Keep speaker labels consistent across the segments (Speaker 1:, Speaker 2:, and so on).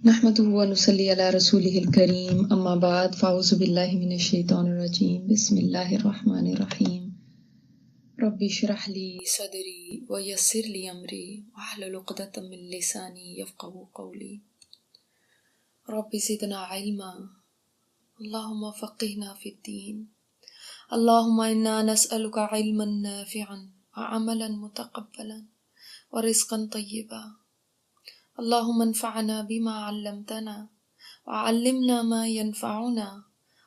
Speaker 1: نحمده ونصلي على رسوله الكريم اما بعد فاعوذ بالله من الشيطان الرجيم بسم الله الرحمن الرحيم رب اشرح لي صدري ويسر لي امري واحلل عقدة من لساني يفقهوا قولي رب زدنا علما اللهم فقهنا في الدين اللهم انا نسألك علما نافعا وعملا متقبلا ورزقا طيبا اللهم انفعنا بما علمتنا وعلمنا ما ينفعنا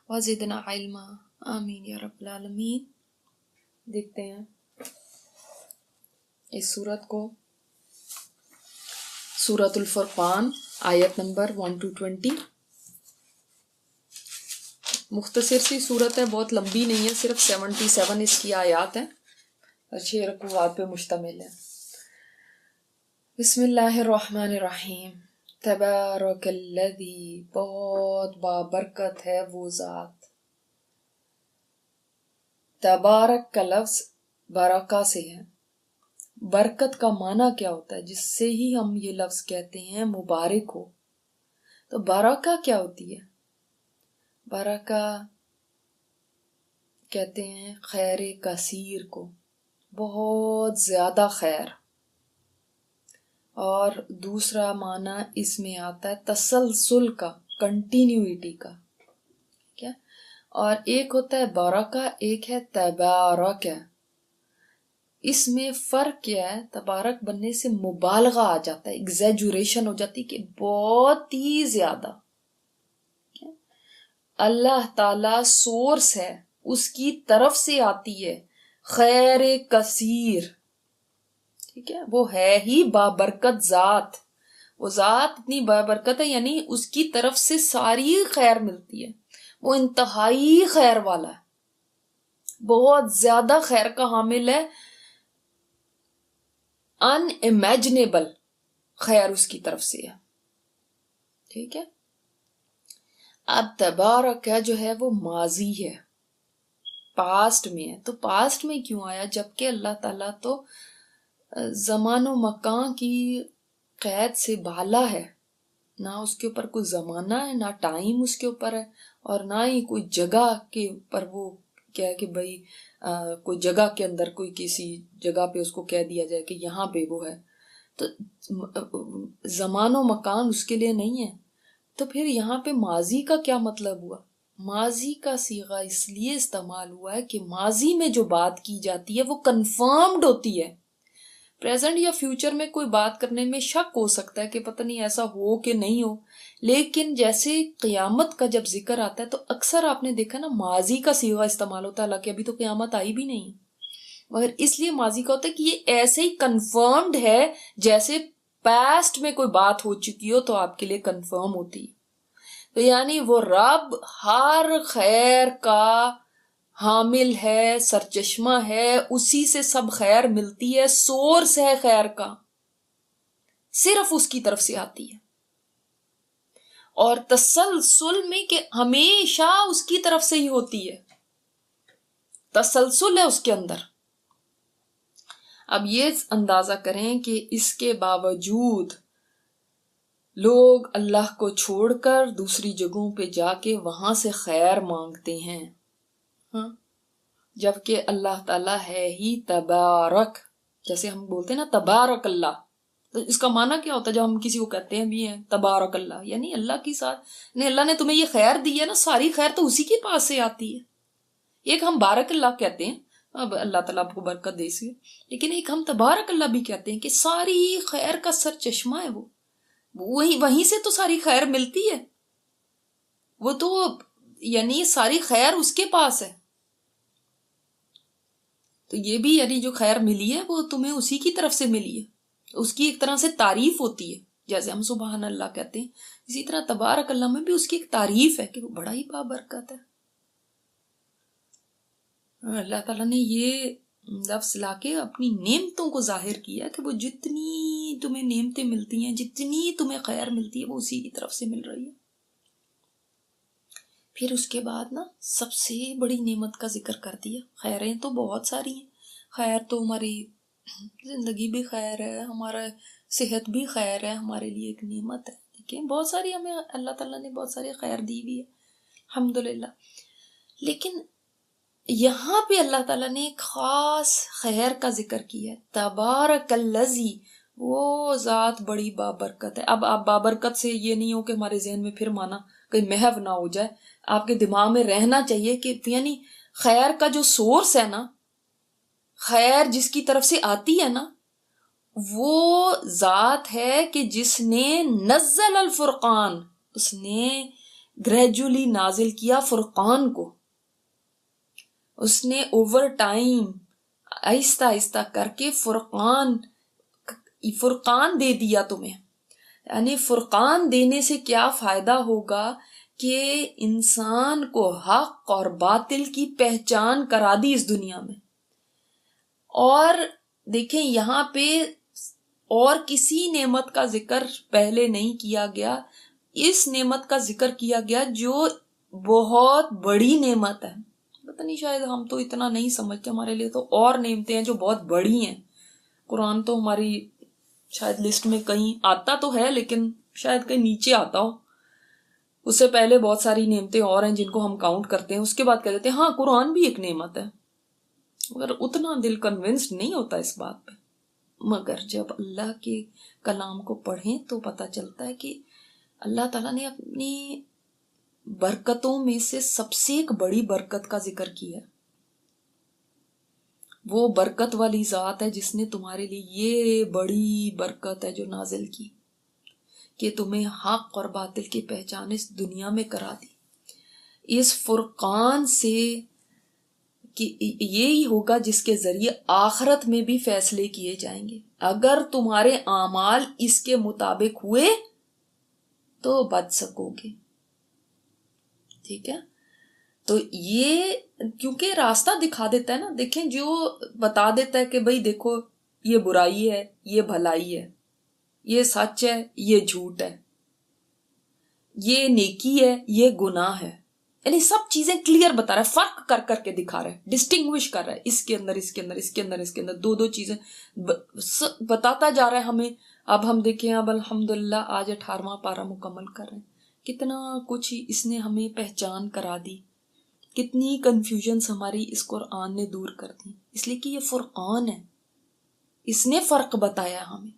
Speaker 1: وزدنا علما آمین یا رب العالمین۔ دیکھتے ہیں اس سورت کو، سورۃ الفرقان، آیت نمبر 1-20۔ مختصر سی سورت ہے، بہت لمبی نہیں ہے، صرف 77 اس کی آیات ہیں اور 6 رکوعات پہ مشتمل ہے۔ بسم اللہ الرحمن الرحیم۔ تبارک الذی، بہت بابرکت ہے وہ ذات۔ تبارک کا لفظ برکہ سے ہے۔ برکت کا معنی کیا ہوتا ہے؟ جس سے ہی ہم یہ لفظ کہتے ہیں مبارک ہو، تو برکہ کیا ہوتی ہے؟ برکہ کہتے ہیں خیر کثیر کو، بہت زیادہ خیر۔ اور دوسرا معنی اس میں آتا ہے تسلسل کا، کنٹینیوٹی کا، کیا؟ اور ایک ہوتا ہے برکہ، ایک ہے تبارک ہے۔ اس میں فرق کیا ہے؟ تبارک بننے سے مبالغہ آ جاتا ہے، ایگزیجوریشن ہو جاتی کہ بہت ہی زیادہ۔ اللہ تعالی سورس ہے، اس کی طرف سے آتی ہے خیر کثیر، ٹھیک ہے؟ وہ ہے ہی بابرکت ذات، وہ ذات اتنی بابرکت ہے، یعنی اس کی طرف سے ساری خیر ملتی ہے، وہ انتہائی خیر والا ہے، بہت زیادہ خیر کا حامل ہے، ان امیجنیبل خیر اس کی طرف سے ہے، ٹھیک ہے؟ اب تبارک جو ہے وہ ماضی ہے، پاسٹ میں ہے۔ تو پاسٹ میں کیوں آیا؟ جبکہ اللہ تعالیٰ تو زمان و مکان کی قید سے بالا ہے، نہ اس کے اوپر کوئی زمانہ ہے، نہ ٹائم اس کے اوپر ہے، اور نہ ہی کوئی جگہ کے اوپر وہ کیا ہے کہ بھئی کوئی جگہ کے اندر کوئی کسی جگہ پہ اس کو کہہ دیا جائے کہ یہاں پہ وہ ہے، تو زمان و مکان اس کے لیے نہیں ہے۔ تو پھر یہاں پہ ماضی کا کیا مطلب ہوا؟ ماضی کا صیغہ اس لیے استعمال ہوا ہے کہ ماضی میں جو بات کی جاتی ہے وہ کنفرمڈ ہوتی ہے۔ پریزنٹ یا فیوچر میں کوئی بات کرنے میں شک ہو سکتا ہے کہ پتہ نہیں ایسا ہو کہ نہیں ہو، لیکن جیسے قیامت کا جب ذکر آتا ہے تو اکثر آپ نے دیکھا نا ماضی کا صیغہ استعمال ہوتا ہے، حالانکہ ابھی تو قیامت آئی بھی نہیں، مگر اس لیے ماضی کا ہوتا ہے کہ یہ ایسے ہی کنفرمڈ ہے جیسے پاسٹ میں کوئی بات ہو چکی ہو تو آپ کے لیے کنفرم ہوتی ہے۔ تو یعنی وہ رب ہر خیر کا حامل ہے، سرچشمہ ہے، اسی سے سب خیر ملتی ہے، سورس ہے خیر کا، صرف اس کی طرف سے آتی ہے۔ اور تسلسل میں کہ ہمیشہ اس کی طرف سے ہی ہوتی ہے، تسلسل ہے اس کے اندر۔ اب یہ اندازہ کریں کہ اس کے باوجود لوگ اللہ کو چھوڑ کر دوسری جگہوں پہ جا کے وہاں سے خیر مانگتے ہیں، ہاں، جبکہ اللہ تعالیٰ ہے ہی تبارک۔ جیسے ہم بولتے ہیں نا تبارک اللہ، تو اس کا معنی کیا ہوتا ہے؟ جب ہم کسی کو کہتے ہیں بھی ہیں تبارک اللہ، یعنی اللہ کی ساتھ، نہیں، اللہ نے تمہیں یہ خیر دی ہے نا، ساری خیر تو اسی کے پاس سے آتی ہے۔ ایک ہم بارک اللہ کہتے ہیں، اب اللہ تعالیٰ آپ کو برکت دے سی، لیکن ایک ہم تبارک اللہ بھی کہتے ہیں کہ ساری خیر کا سر چشمہ ہے وہ، وہیں سے تو ساری خیر ملتی ہے، وہ تو یعنی ساری خیر اس کے پاس ہے۔ تو یہ بھی یعنی جو خیر ملی ہے وہ تمہیں اسی کی طرف سے ملی ہے، اس کی ایک طرح سے تعریف ہوتی ہے، جیسے ہم سبحان اللہ کہتے ہیں، اسی طرح تبارک اللہ میں بھی اس کی ایک تعریف ہے کہ وہ بڑا ہی بابرکت ہے۔ اللہ تعالیٰ نے یہ لفظ لا کے اپنی نعمتوں کو ظاہر کیا کہ وہ جتنی تمہیں نعمتیں ملتی ہیں، جتنی تمہیں خیر ملتی ہے، وہ اسی کی طرف سے مل رہی ہے۔ پھر اس کے بعد نا سب سے بڑی نعمت کا ذکر کر دیا۔ خیریں تو بہت ساری ہیں، خیر تو ہماری زندگی بھی خیر ہے، ہمارا صحت بھی خیر ہے، ہمارے لیے ایک نعمت ہے، ٹھیک ہے، بہت ساری ہمیں اللہ تعالیٰ نے بہت ساری خیر دی بھی ہے الحمدللہ، لیکن یہاں پہ اللہ تعالیٰ نے ایک خاص خیر کا ذکر کیا ہے، تبارک الذی، وہ ذات بڑی بابرکت ہے۔ اب آپ بابرکت سے یہ نہیں ہو کہ ہمارے ذہن میں پھر مانا کہیں محو نہ ہو جائے، آپ کے دماغ میں رہنا چاہیے کہ یعنی خیر کا جو سورس ہے نا، خیر جس کی طرف سے آتی ہے نا، وہ ذات ہے کہ جس نے نزل الفرقان، اس نے گریجولی نازل کیا فرقان کو، اس نے اوور ٹائم آہستہ آہستہ کر کے فرقان دے دیا تمہیں۔ یعنی فرقان دینے سے کیا فائدہ ہوگا کہ انسان کو حق اور باطل کی پہچان کرا دی اس دنیا میں۔ اور دیکھیں یہاں پہ اور کسی نعمت کا ذکر پہلے نہیں کیا گیا، اس نعمت کا ذکر کیا گیا جو بہت بڑی نعمت ہے۔ پتہ نہیں شاید ہم تو اتنا نہیں سمجھتے، ہمارے لیے تو اور نعمتیں ہیں جو بہت بڑی ہیں۔ قرآن تو ہماری شاید لسٹ میں کہیں آتا تو ہے لیکن شاید کہیں نیچے آتا ہو، اس سے پہلے بہت ساری نعمتیں اور ہیں جن کو ہم کاؤنٹ کرتے ہیں، اس کے بعد کہہ دیتے ہیں ہاں قرآن بھی ایک نعمت ہے، مگر اتنا دل کنونسڈ نہیں ہوتا اس بات پہ۔ مگر جب اللہ کے کلام کو پڑھیں تو پتہ چلتا ہے کہ اللہ تعالیٰ نے اپنی برکتوں میں سے سب سے ایک بڑی برکت کا ذکر کیا ہے۔ وہ برکت والی ذات ہے جس نے تمہارے لیے یہ بڑی برکت ہے جو نازل کی کہ تمہیں حق اور باطل کی پہچان اس دنیا میں کرا دی۔ اس فرقان سے کہ یہی ہوگا جس کے ذریعے آخرت میں بھی فیصلے کیے جائیں گے۔ اگر تمہارے اعمال اس کے مطابق ہوئے تو بچ سکو گے، ٹھیک ہے؟ تو یہ کیونکہ راستہ دکھا دیتا ہے نا، دیکھیں جو بتا دیتا ہے کہ بھئی دیکھو یہ برائی ہے، یہ بھلائی ہے، یہ سچ ہے، یہ جھوٹ ہے، یہ نیکی ہے، یہ گناہ ہے، یعنی سب چیزیں کلیئر بتا رہا ہے، فرق کر کر کے دکھا رہا ہے، ڈسٹنگوش کر رہا ہے، اس کے اندر اس کے اندر اس کے اندر اس کے اندر دو چیزیں بتاتا جا رہا ہے ہمیں۔ اب ہم دیکھیں اب الحمدللہ آج 18واں پارہ مکمل کر رہے ہیں، کتنا کچھ اس نے ہمیں پہچان کرا دی، کتنی کنفیوژنس ہماری اس قرآن نے دور کر دی، اس لیے کہ یہ فرقان ہے، اس نے فرق بتایا ہمیں،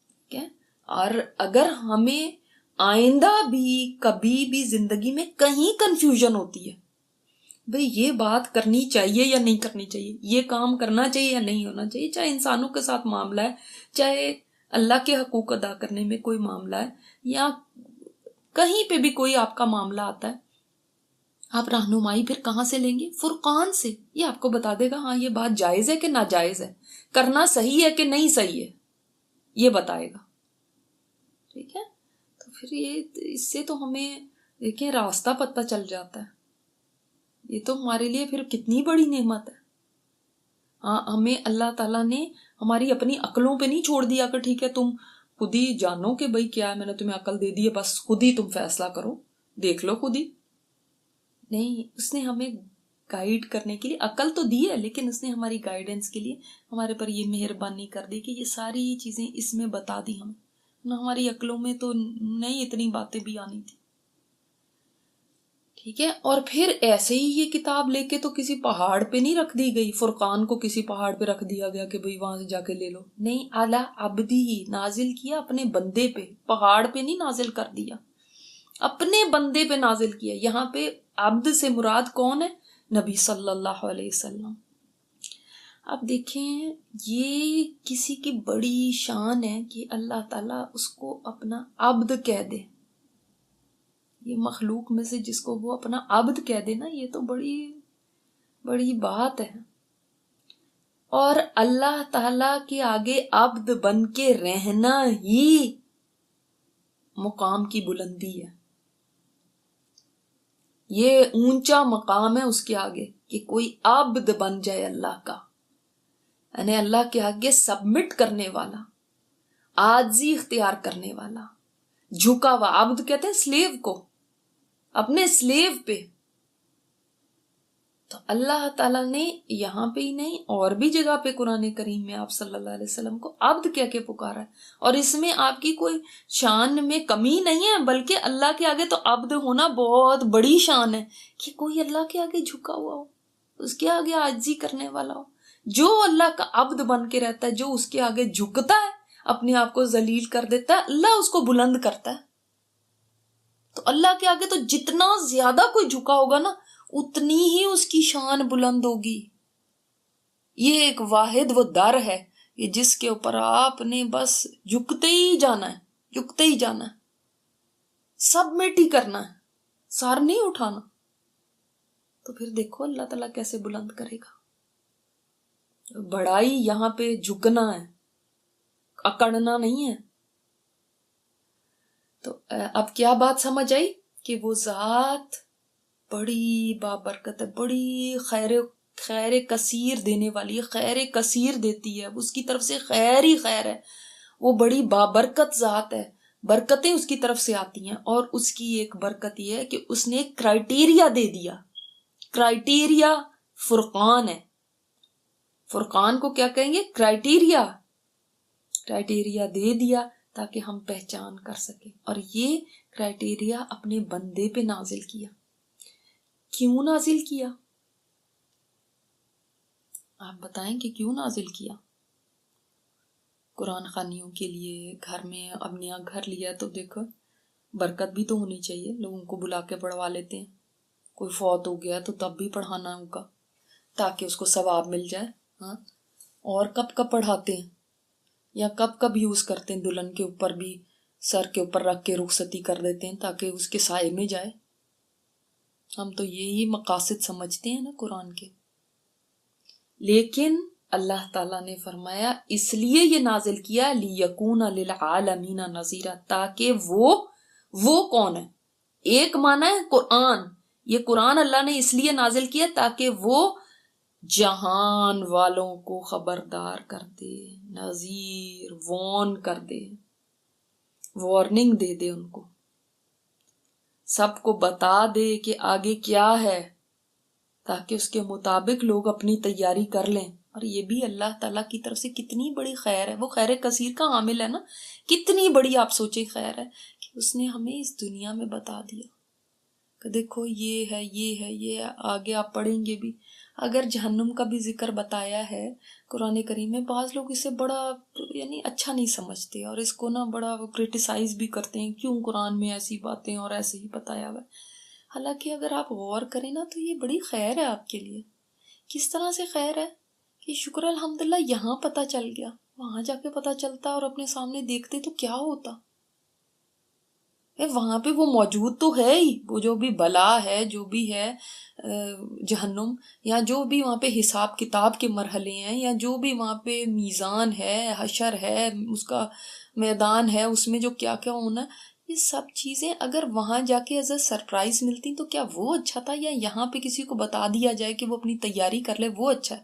Speaker 1: ٹھیک ہے؟ اور اگر ہمیں آئندہ بھی کبھی بھی زندگی میں کہیں کنفیوژن ہوتی ہے، بھئی یہ بات کرنی چاہیے یا نہیں کرنی چاہیے، یہ کام کرنا چاہیے یا نہیں ہونا چاہیے، چاہے انسانوں کے ساتھ معاملہ ہے، چاہے اللہ کے حقوق ادا کرنے میں کوئی معاملہ ہے، یا کہیں پہ بھی کوئی آپ کا معاملہ آتا ہے، آپ رہنمائی پھر کہاں سے لیں گے؟ فرقان سے۔ یہ آپ کو بتا دے گا ہاں یہ بات جائز ہے کہ ناجائز ہے، کرنا صحیح ہے کہ نہیں صحیح ہے، یہ بتائے گا، ٹھیک ہے؟ تو پھر یہ اس سے تو ہمیں دیکھیں راستہ پتہ چل جاتا ہے، یہ تو ہمارے لیے پھر کتنی بڑی نعمت ہے۔ ہاں ہمیں اللہ تعالیٰ نے ہماری اپنی عقلوں پہ نہیں چھوڑ دیا کہ ٹھیک ہے تم خود ہی جانو کہ بھئی کیا ہے، میں نے تمہیں عقل دے دی ہے بس خود ہی تم فیصلہ کرو، دیکھ لو خود ہی۔ نہیں، اس نے ہمیں گائیڈ کرنے کے لیے عقل تو دی ہے، لیکن اس نے ہماری گائیڈنس کے لیے ہمارے پر یہ مہربانی کر دی کہ یہ ساری چیزیں اس میں بتا دی ہمیں، نہ ہماری عقلوں میں تو نہیں اتنی باتیں بھی آنی تھی، ٹھیک ہے؟ اور پھر ایسے ہی یہ کتاب لے کے تو کسی پہاڑ پہ نہیں رکھ دی گئی، فرقان کو کسی پہاڑ پہ رکھ دیا گیا کہ بھئی وہاں سے جا کے لے لو، نہیں، اعلیٰ عبدی ہی نازل کیا اپنے بندے پہ، پہاڑ پہ نہیں نازل کر دیا، اپنے بندے پہ نازل کیا۔ یہاں پہ عبد سے مراد کون ہے؟ نبی صلی اللہ علیہ وسلم۔ اب دیکھیں یہ کسی کی بڑی شان ہے کہ اللہ تعالیٰ اس کو اپنا عبد کہہ دے، یہ مخلوق میں سے جس کو وہ اپنا عبد کہہ دے نا، یہ تو بڑی بڑی بات ہے۔ اور اللہ تعالیٰ کے آگے عبد بن کے رہنا ہی مقام کی بلندی ہے، یہ اونچا مقام ہے اس کے آگے کہ کوئی عبد بن جائے اللہ کا، یعنی اللہ کے آگے سبمٹ کرنے والا، عاجزی اختیار کرنے والا، جھکا ہوا۔ عبد کہتے ہیں سلیو کو، اپنے سلیو پہ تو اللہ تعالیٰ نے یہاں پہ ہی نہیں اور بھی جگہ پہ قرآن کریم میں آپ صلی اللہ علیہ وسلم کو عبد کہہ کے پکارا ہے، اور اس میں آپ کی کوئی شان میں کمی نہیں ہے، بلکہ اللہ کے آگے تو عبد ہونا بہت بڑی شان ہے، کہ کوئی اللہ کے آگے جھکا ہوا ہو، اس کے آگے عاجزی کرنے والا ہو۔ جو اللہ کا عبد بن کے رہتا ہے، جو اس کے آگے جھکتا ہے، اپنے آپ کو ذلیل کر دیتا ہے، اللہ اس کو بلند کرتا ہے۔ تو اللہ کے آگے تو جتنا زیادہ کوئی جھکا ہوگا نا، اتنی ہی اس کی شان بلند ہوگی۔ یہ ایک واحد وہ در ہے کہ جس کے اوپر آپ نے بس جھکتے ہی جانا ہے، جھکتے ہی جانا ہے، سبمٹ ہی کرنا ہے، سار نہیں اٹھانا۔ تو پھر دیکھو اللہ تعالیٰ کیسے بلند کرے گا۔ بڑائی یہاں پہ جھکنا ہے، اکڑنا نہیں ہے۔ تو اب کیا بات سمجھ آئی کہ وہ ذات بڑی بابرکت ہے، بڑی خیر کثیر دینے والی ہے، خیر کثیر دیتی ہے، اس کی طرف سے خیر ہی خیر ہے، وہ بڑی بابرکت ذات ہے، برکتیں اس کی طرف سے آتی ہیں۔ اور اس کی ایک برکت یہ ہے کہ اس نے ایک کرائٹیریا دے دیا، کرائٹیریا فرقان ہے۔ فرقان کو کیا کہیں گے؟ کرائٹیریا دے دیا تاکہ ہم پہچان کر سکیں، اور یہ کرائٹیریا اپنے بندے پہ نازل کیا۔ کیوں نازل کیا؟ آپ بتائیں کہ کیوں نازل کیا؟ قرآن خوانیوں کے لیے، گھر میں اب نیا گھر لیا تو دیکھو برکت بھی تو ہونی چاہیے، لوگوں کو بلا کے پڑھوا لیتے ہیں، کوئی فوت ہو گیا تو تب بھی پڑھانا ہے ان کا تاکہ اس کو ثواب مل جائے۔ ہاں، اور کب کب پڑھاتے ہیں یا کب کب یوز کرتے ہیں، دلہن کے اوپر بھی سر کے اوپر رکھ کے رخصتی کر دیتے ہیں تاکہ اس کے سائے میں جائے۔ ہم تو یہی مقاصد سمجھتے ہیں نا قرآن کے، لیکن اللہ تعالیٰ نے فرمایا اس لیے یہ نازل کیا لِيَكُونَ لِلْعَالَمِينَ نَذِيرًا، تاکہ وہ کون ہے؟ ایک معنی ہے قرآن، یہ قرآن اللہ نے اس لیے نازل کیا تاکہ وہ جہان والوں کو خبردار کر دے، نذیر، وارن کر دے، وارننگ دے دے، ان کو سب کو بتا دے کہ آگے کیا ہے، تاکہ اس کے مطابق لوگ اپنی تیاری کر لیں۔ اور یہ بھی اللہ تعالیٰ کی طرف سے کتنی بڑی خیر ہے، وہ خیر کثیر کا حامل ہے نا، کتنی بڑی آپ سوچیں خیر ہے کہ اس نے ہمیں اس دنیا میں بتا دیا کہ دیکھو یہ ہے، یہ ہے، یہ ہے۔ آگے آپ پڑھیں گے بھی، اگر جہنم کا بھی ذکر بتایا ہے قرآن کریم میں، بعض لوگ اسے بڑا یعنی اچھا نہیں سمجھتے اور اس کو نا بڑا کرٹیسائز بھی کرتے ہیں، کیوں قرآن میں ایسی باتیں اور ایسے ہی بتایا ہوا ہے۔ حالانکہ اگر آپ غور کریں نا تو یہ بڑی خیر ہے آپ کے لیے۔ کس طرح سے خیر ہے کہ شکر الحمدللہ یہاں پتہ چل گیا، وہاں جا کے پتہ چلتا اور اپنے سامنے دیکھتے تو کیا ہوتا۔ وہاں پہ وہ موجود تو ہے ہی، وہ جو بھی بلا ہے، جو بھی ہے جہنم، یا جو بھی وہاں پہ حساب کتاب کے مرحلے ہیں، یا جو بھی وہاں پہ میزان ہے، حشر ہے، اس کا میدان ہے، اس میں جو کیا کیا ہونا ہے، یہ سب چیزیں اگر وہاں جا کے ایز اے سرپرائز ملتی تو کیا وہ اچھا تھا، یا یہاں پہ کسی کو بتا دیا جائے کہ وہ اپنی تیاری کر لے وہ اچھا ہے؟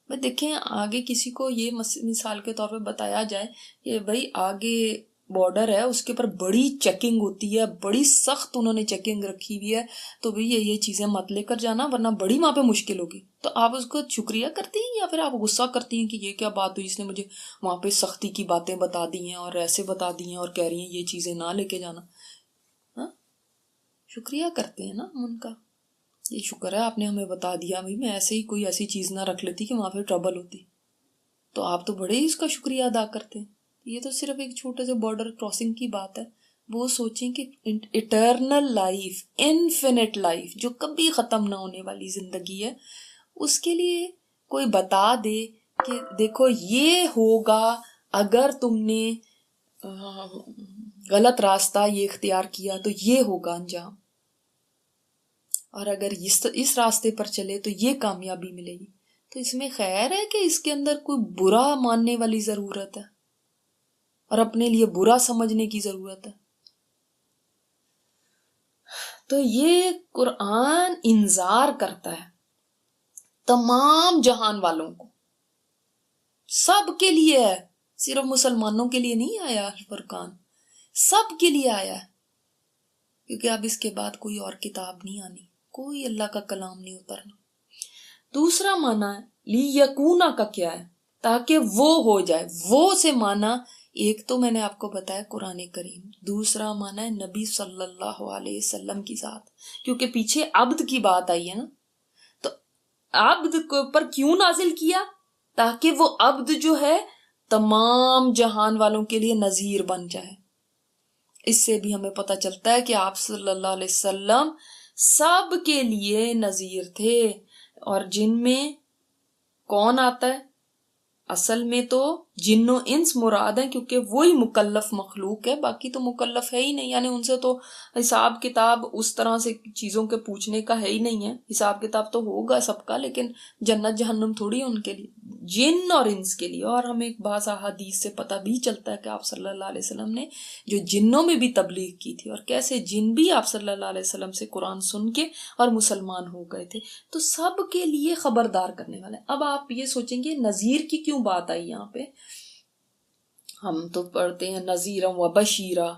Speaker 1: دیکھیں آگے کسی کو یہ مثال کے طور پہ بتایا جائے کہ بھائی آگے بارڈر ہے، اس کے اوپر بڑی چیکنگ ہوتی ہے، بڑی سخت انہوں نے چیکنگ رکھی ہوئی ہے، تو بھئی یہ چیزیں مت لے کر جانا ورنہ بڑی وہاں پہ مشکل ہوگی، تو آپ اس کو شکریہ کرتی ہیں یا پھر آپ غصہ کرتی ہیں کہ یہ کیا بات ہوئی، اس نے مجھے وہاں پہ سختی کی باتیں بتا دی ہیں اور ایسے بتا دی ہیں اور کہہ رہی ہیں یہ چیزیں نہ لے کے جانا؟ ہاں، شکریہ کرتے ہیں نا ان کا، یہ شکر ہے آپ نے ہمیں بتا دیا، بھائی میں ایسے ہی کوئی ایسی چیز نہ رکھ لیتی کہ وہاں پہ ٹربل ہوتی، تو آپ تو بڑے ہی اس کا شکریہ ادا کرتے ہیں۔ یہ تو صرف ایک چھوٹے سے بارڈر کراسنگ کی بات ہے، وہ سوچیں کہ اٹرنل لائف، انفینٹ لائف، جو کبھی ختم نہ ہونے والی زندگی ہے، اس کے لیے کوئی بتا دے کہ دیکھو یہ ہوگا اگر تم نے غلط راستہ یہ اختیار کیا تو یہ ہوگا انجام، اور اگر اس راستے پر چلے تو یہ کامیابی ملے گی۔ تو اس میں خیر ہے کہ اس کے اندر کوئی برا ماننے والی ضرورت ہے اور اپنے لیے برا سمجھنے کی ضرورت ہے؟ تو یہ قرآن انذار کرتا ہے تمام جہان والوں کو، سب کے لیے ہے، صرف مسلمانوں کے لیے نہیں آیا فرقان، سب کے لیے آیا ہے، کیونکہ اب اس کے بعد کوئی اور کتاب نہیں آنی۔ کوئی اللہ کا کلام نہیں اترنا. دوسرا معنی ہے لیکونا کا کیا ہے؟ تاکہ وہ ہو جائے. وہ سے معنی ایک تو میں نے آپ کو بتایا قرآن کریم، دوسرا معنی ہے نبی صلی اللہ علیہ وسلم کی ذات، کیونکہ پیچھے عبد کی بات آئی ہے نا. تو عبد پر کیوں نازل کیا؟ تاکہ وہ عبد جو ہے تمام جہان والوں کے لیے نذیر بن جائے. اس سے بھی ہمیں پتہ چلتا ہے کہ آپ صلی اللہ علیہ وسلم سب کے لیے نذیر تھے. اور جن میں کون آتا ہے؟ اصل میں تو جن و انس مراد ہیں، کیونکہ وہی مکلف مخلوق ہے، باقی تو مکلف ہے ہی نہیں. یعنی ان سے تو حساب کتاب اس طرح سے چیزوں کے پوچھنے کا ہے ہی نہیں ہے. حساب کتاب تو ہوگا سب کا، لیکن جنت جہنم تھوڑی ہے ان کے لیے، جن اور انس کے لیے. اور ہمیں ایک بعض احادیث سے پتہ بھی چلتا ہے کہ آپ صلی اللہ علیہ وسلم نے جو جنوں میں بھی تبلیغ کی تھی، اور کیسے جن بھی آپ صلی اللہ علیہ وسلم سے قرآن سن کے اور مسلمان ہو گئے تھے. تو سب کے لیے خبردار کرنے والے. اب آپ یہ سوچیں گے نذیر کی کیوں بات آئی یہاں پہ؟ ہم تو پڑھتے ہیں نذیرا و بشیرا.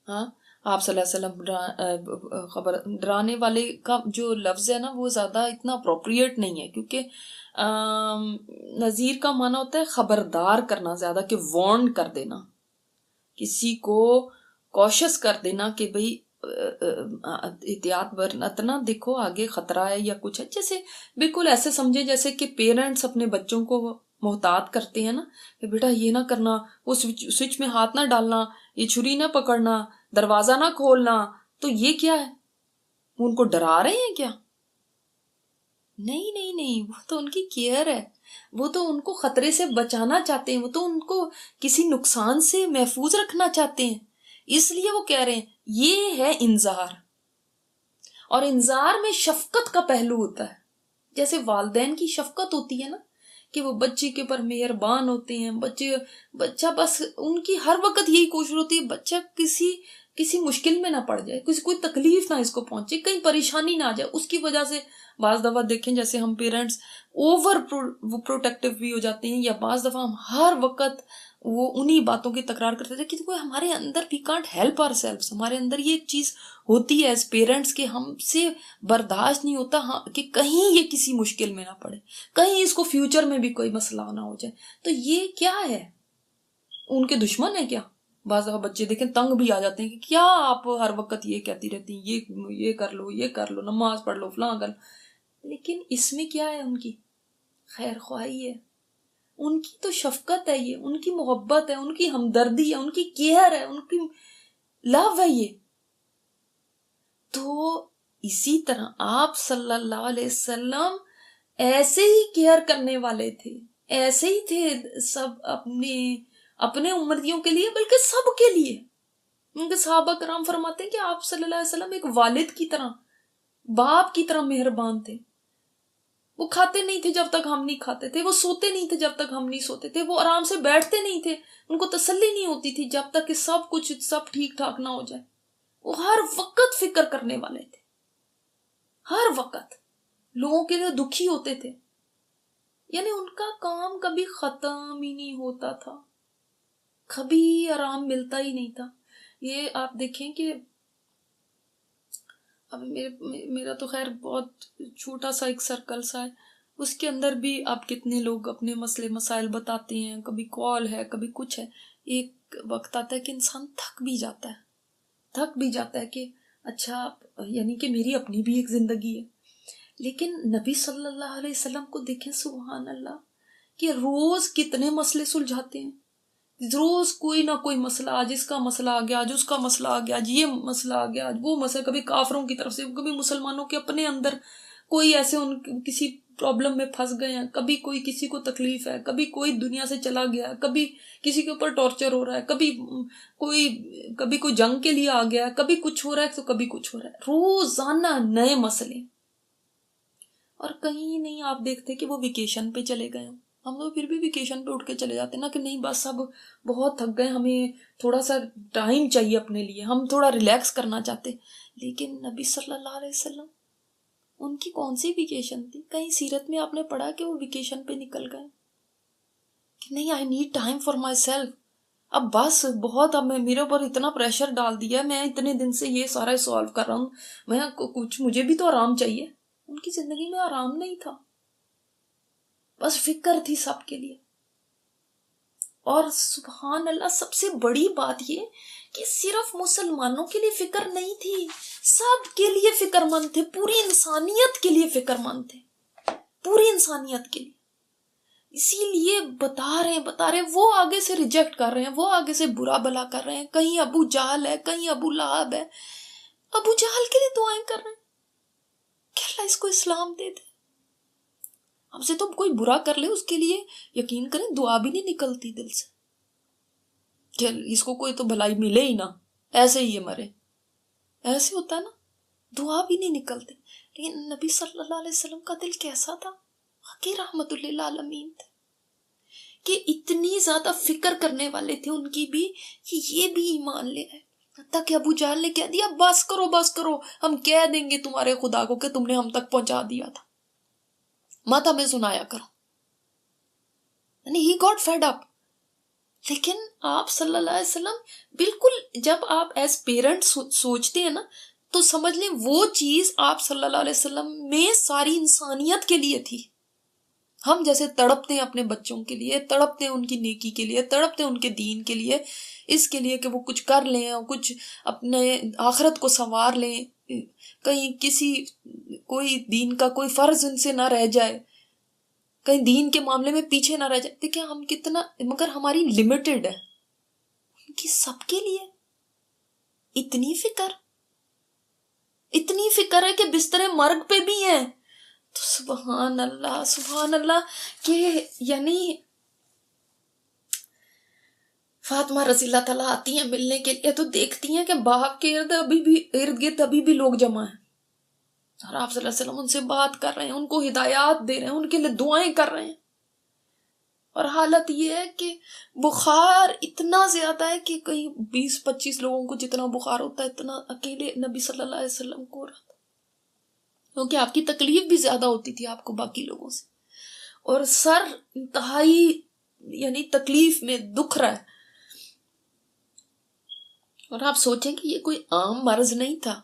Speaker 1: ہاں، آپ صلی اللہ علیہ وسلم خبر ڈرانے والے کا جو لفظ ہے نا وہ زیادہ اتنا اپروپریٹ نہیں ہے، کیونکہ نذیر کا معنی ہوتا ہے خبردار کرنا زیادہ، کہ وارن کر دینا، کسی کو کوشش کر دینا کہ بھئی احتیاط برتنا، دیکھو آگے خطرہ ہے یا کچھ ہے. جیسے بالکل ایسے سمجھے جیسے کہ پیرنٹس اپنے بچوں کو محتاط کرتے ہیں نا کہ بیٹا یہ نہ کرنا، وہ سوئچ میں ہاتھ نہ ڈالنا، یہ چھری نہ پکڑنا، دروازہ نہ کھولنا. تو یہ کیا ہے؟ وہ ان کو ڈرا رہے ہیں کیا؟ نہیں نہیں نہیں، وہ تو ان کی کیئر ہے، وہ تو ان کو خطرے سے بچانا چاہتے ہیں، وہ تو ان کو کسی نقصان سے محفوظ رکھنا چاہتے ہیں. اس لیے وہ کہہ رہے ہیں یہ ہے انذار. اور انذار میں شفقت کا پہلو ہوتا ہے، جیسے والدین کی شفقت ہوتی ہے نا کہ وہ بچے کے اوپر مہربان ہوتے ہیں. بچہ بس ان کی ہر وقت یہی کوشش ہوتی ہے بچہ کسی مشکل میں نہ پڑ جائے، کوئی تکلیف نہ اس کو پہنچے، کہیں پریشانی نہ آ جائے. اس کی وجہ سے بعض دفعہ دیکھیں جیسے ہم پیرنٹس اوور پروٹیکٹیو بھی ہو جاتے ہیں، یا بعض دفعہ ہم ہر وقت وہ انہی باتوں کی تکرار کرتے تھے کہ کوئی ہمارے اندر وی کانٹ ہیلپ آور سیلفس. ہمارے اندر یہ ایک چیز ہوتی ہے ایز پیرنٹس کہ ہم سے برداشت نہیں ہوتا کہ کہیں یہ کسی مشکل میں نہ پڑے، کہیں اس کو فیوچر میں بھی کوئی مسئلہ نہ ہو جائے. تو یہ کیا ہے؟ ان کے دشمن ہے کیا؟ بعض دفعہ بچے دیکھیں تنگ بھی آ جاتے ہیں کہ کیا آپ ہر وقت یہ کہتی رہتی ہیں، یہ کر لو، یہ کر لو، نماز پڑھ لو، فلاں کر لو. لیکن اس میں کیا ہے؟ ان کی خیر خواہی ہے، ان کی تو شفقت ہے، یہ ان کی محبت ہے، ان کی ہمدردی ہے، ان کی کیئر ہے، ان کی لو ہے یہ. تو اسی طرح آپ صلی اللہ علیہ وسلم ایسے ہی کیئر کرنے والے تھے، ایسے ہی تھے سب اپنے امتیوں کے لیے، بلکہ سب کے لیے. ان کے صحابہ کرام فرماتے ہیں کہ آپ صلی اللہ علیہ وسلم ایک والد کی طرح، باپ کی طرح مہربان تھے. وہ کھاتے نہیں تھے جب تک ہم نہیں کھاتے تھے، وہ سوتے نہیں تھے جب تک ہم نہیں سوتے تھے، وہ آرام سے بیٹھتے نہیں تھے، ان کو تسلی نہیں ہوتی تھی جب تک کہ سب ٹھیک ٹھاک نہ ہو جائے. وہ ہر وقت فکر کرنے والے تھے، ہر وقت لوگوں کے لیے دکھی ہوتے تھے. یعنی ان کا کام کبھی ختم ہی نہیں ہوتا تھا، کبھی آرام ملتا ہی نہیں تھا. یہ آپ دیکھیں کہ اب میرا تو خیر بہت چھوٹا سا ایک سرکل سا ہے، اس کے اندر بھی آپ کتنے لوگ اپنے مسئلے مسائل بتاتے ہیں، کبھی کال ہے، کبھی کچھ ہے. ایک وقت آتا ہے کہ انسان تھک بھی جاتا ہے کہ اچھا، یعنی کہ میری اپنی بھی ایک زندگی ہے. لیکن نبی صلی اللہ علیہ وسلم کو دیکھیں، سبحان اللہ، کہ روز کتنے مسئلے سلجھاتے ہیں. روز کوئی نہ کوئی مسئلہ، آج اس کا مسئلہ آ گیا، آج اس کا مسئلہ آ گیا، آج یہ مسئلہ آ گیا، آج وہ مسئلہ، کبھی کافروں کی طرف سے، کبھی مسلمانوں کے اپنے اندر کوئی ایسے کسی پرابلم میں پھنس گئے ہیں، کبھی کوئی کسی کو تکلیف ہے، کبھی کوئی دنیا سے چلا گیا ہے، کبھی کسی کے اوپر ٹارچر ہو رہا ہے، کبھی کوئی جنگ کے لیے آ گیا ہے، کبھی کچھ ہو رہا ہے تو کبھی کچھ ہو رہا ہے. روزانہ نئے مسئلے. اور کہیں نہیں آپ دیکھتے کہ وہ ویکیشن پہ چلے گئے ہوں. ہم لوگ پھر بھی ویکیشن پہ اٹھ کے چلے جاتے ہیں نا کہ نہیں بس اب بہت تھک گئے، ہمیں تھوڑا سا ٹائم چاہیے اپنے لیے، ہم تھوڑا ریلیکس کرنا چاہتے. لیکن نبی صلی اللہ علیہ وسلم، ان کی کون سی ویکیشن تھی؟ کہیں سیرت میں آپ نے پڑھا کہ وہ ویکیشن پہ نکل گئے کہ نہیں، I need time for my self. اب بس بہت، اب میرے اوپر اتنا پریشر ڈال دیا، میں اتنے دن سے یہ سارا سالو کر رہا ہوں، میں کچھ، مجھے بھی تو آرام چاہیے. ان کی زندگی میں آرام نہیں تھا، بس فکر تھی سب کے لیے. اور سبحان اللہ سب سے بڑی بات یہ کہ صرف مسلمانوں کے لیے فکر نہیں تھی، سب کے لیے فکر مند تھے، پوری انسانیت کے لیے فکر مند تھے، پوری انسانیت کے لیے. اسی لیے بتا رہے ہیں وہ آگے سے ریجیکٹ کر رہے ہیں، وہ آگے سے برا بلا کر رہے ہیں، کہیں ابو جہل ہے، کہیں ابو لہب ہے. ابو جہل کے لیے دعائیں کر رہے ہیں کہ اللہ اس کو اسلام دے دے. ہم سے تو کوئی برا کر لے اس کے لیے یقین کریں دعا بھی نہیں نکلتی دل سے کہ اس کو کوئی تو بھلائی ملے ہی نہ، ایسے ہی یہ مرے، ایسے ہوتا ہے نا، دعا بھی نہیں نکلتے. لیکن نبی صلی اللہ علیہ وسلم کا دل کیسا تھا؟ حقی رحمت للعالمین تھے کہ اتنی زیادہ فکر کرنے والے تھے ان کی بھی کہ یہ بھی ایمان لے آئے. حتیٰ کہ ابو جہل نے کہہ دیا بس کرو، ہم کہہ دیں گے تمہارے خدا کو کہ تم نے ہم تک پہنچا دیا تھا، مت ہمیں سنایا کرو. یعنی ہی گاٹ فیڈ اپ. لیکن آپ صلی اللہ علیہ وسلم بالکل، جب آپ ایز پیرنٹ سوچتے ہیں نا تو سمجھ لیں وہ چیز آپ صلی اللہ علیہ وسلم میں ساری انسانیت کے لیے تھی. ہم جیسے تڑپتے ہیں اپنے بچوں کے لیے، تڑپتے ہیں ان کی نیکی کے لیے، تڑپتے ہیں ان کے دین کے لیے، اس کے لیے کہ وہ کچھ کر لیں اور کچھ اپنے آخرت کو سنوار لیں، کہیں کوئی دین کا کوئی فرض ان سے نہ رہ جائے، کہیں دین کے معاملے میں پیچھے نہ رہ جائے. دیکھیں ہم کتنا، مگر ہماری لمیٹڈ ہے. ان کی سب کے لیے اتنی فکر ہے کہ بستر مرگ پہ بھی ہیں. تو سبحان اللہ کہ یعنی فاطمہ رضی اللہ تعالیٰ آتی ہیں ملنے کے لیے تو دیکھتی ہیں کہ باغ کے ارد گرد ابھی بھی لوگ جمع ہیں، اور آپ صلی اللہ علیہ وسلم ان سے بات کر رہے ہیں، ان کو ہدایات دے رہے ہیں، ان کے لیے دعائیں کر رہے ہیں. اور حالت یہ ہے کہ بخار اتنا زیادہ ہے کہ کہیں 20-25 لوگوں کو جتنا بخار ہوتا ہے اتنا اکیلے نبی صلی اللہ علیہ وسلم کو رہا تھا، کیونکہ آپ کی تکلیف بھی زیادہ ہوتی تھی آپ کو باقی لوگوں سے، اور سر انتہائی یعنی تکلیف میں دکھ رہا ہے. اور آپ سوچیں کہ یہ کوئی عام مرض نہیں تھا،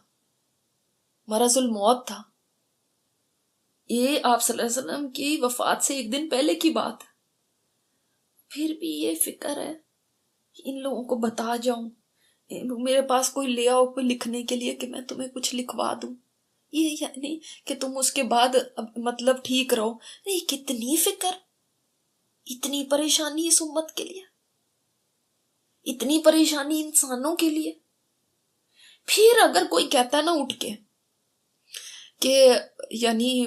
Speaker 1: مرض الموت تھا. یہ آپ صلی اللہ علیہ وسلم کی وفات سے ایک دن پہلے کی بات ہے. پھر بھی یہ فکر ہے کہ ان لوگوں کو بتا جاؤں، میرے پاس کوئی لے آؤ کوئی لکھنے کے لیے کہ میں تمہیں کچھ لکھوا دوں. یہ یعنی کہ تم اس کے بعد مطلب ٹھیک رہو. نہیں، کتنی فکر، اتنی پریشانی اس امت کے لیے، اتنی پریشانی انسانوں کے لیے. پھر اگر کوئی کہتا ہے نا اٹھ کے کہ یعنی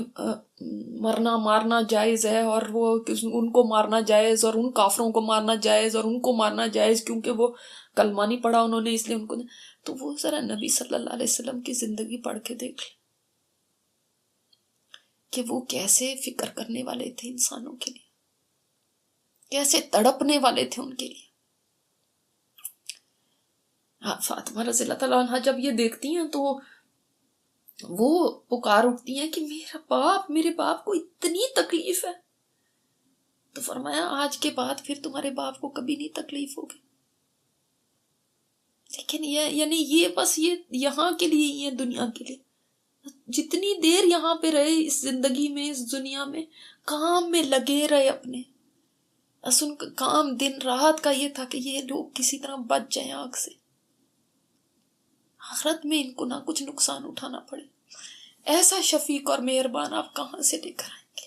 Speaker 1: مرنا مارنا جائز ہے، اور وہ ان کو مارنا جائز اور ان کافروں کو مارنا جائز اور ان کو مارنا جائز کیونکہ وہ کلمہ نہیں پڑھا انہوں نے اس لیے ان کو، تو وہ ذرا نبی صلی اللہ علیہ وسلم کی زندگی پڑھ کے دیکھ لیں کہ وہ کیسے فکر کرنے والے تھے انسانوں کے لیے، کیسے تڑپنے والے تھے ان کے لیے. فاطمہ رضی اللہ تعالیٰ عنہ جب یہ دیکھتی ہیں تو وہ پکار اٹھتی ہیں کہ میرے باپ کو اتنی تکلیف ہے. تو فرمایا آج کے بعد پھر تمہارے باپ کو کبھی نہیں تکلیف ہوگی. لیکن یہ بس یہ یہاں کے لیے ہی ہے، دنیا کے لیے. جتنی دیر یہاں پہ رہے اس زندگی میں، اس دنیا میں، کام میں لگے رہے اپنے. ان کا کام دن رات کا یہ تھا کہ یہ لوگ کسی طرح بچ جائیں آگ سے، آخرت میں ان کو نہ کچھ نقصان اٹھانا پڑے. ایسا شفیق اور مہربان آپ کہاں سے لے کر آئیں گے؟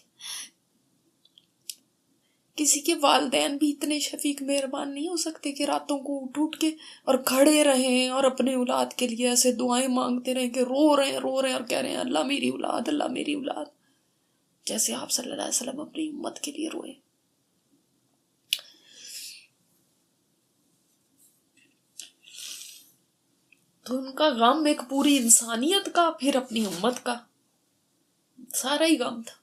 Speaker 1: کسی کے والدین بھی اتنے شفیق مہربان نہیں ہو سکتے کہ راتوں کو اٹھ کے اور کھڑے رہیں اور اپنے اولاد کے لیے ایسے دعائیں مانگتے رہیں کہ رو رہے ہیں اور کہہ رہے ہیں اللہ میری اولاد، اللہ میری اولاد، جیسے آپ صلی اللہ علیہ وسلم اپنی امت کے لیے روئے. تو ان کا غم ایک پوری انسانیت کا، پھر اپنی امت کا، سارا ہی غم تھا.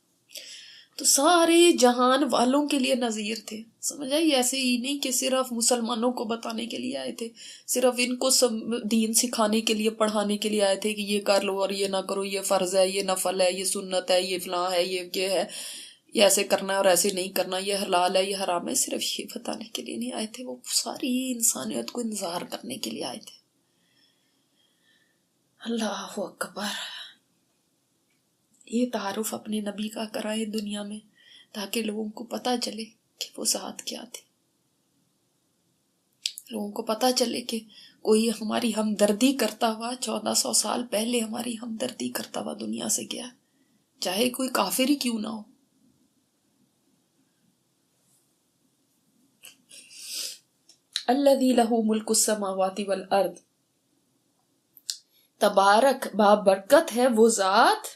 Speaker 1: تو سارے جہان والوں کے لیے نذیر تھے. سمجھ آئی؟ ایسے ہی نہیں کہ صرف مسلمانوں کو بتانے کے لیے آئے تھے، صرف ان کو سب دین سکھانے کے لیے، پڑھانے کے لیے آئے تھے کہ یہ کر لو اور یہ نہ کرو، یہ فرض ہے، یہ نفل ہے، یہ سنت ہے، یہ فلاں ہے، یہ ہے. یہ ایسے کرنا ہے اور ایسے نہیں کرنا، یہ حلال ہے یہ حرام ہے، صرف یہ بتانے کے لیے نہیں آئے تھے، وہ ساری انسانیت کو انذار کرنے کے لیے آئے تھے۔ اللہ اکبر۔ یہ تعارف اپنے نبی کا کرائے دنیا میں، تاکہ لوگوں کو پتہ چلے کہ وہ ذات کیا تھی، لوگوں کو پتہ چلے کہ کوئی ہماری ہمدردی کرتا ہوا 1400 سال پہلے ہماری ہمدردی کرتا ہوا دنیا سے گیا، چاہے کوئی کافر ہی کیوں نہ ہو۔ الذی لہ ملک السماوات والارض، تبارک بابرکت ہے وہ ذات،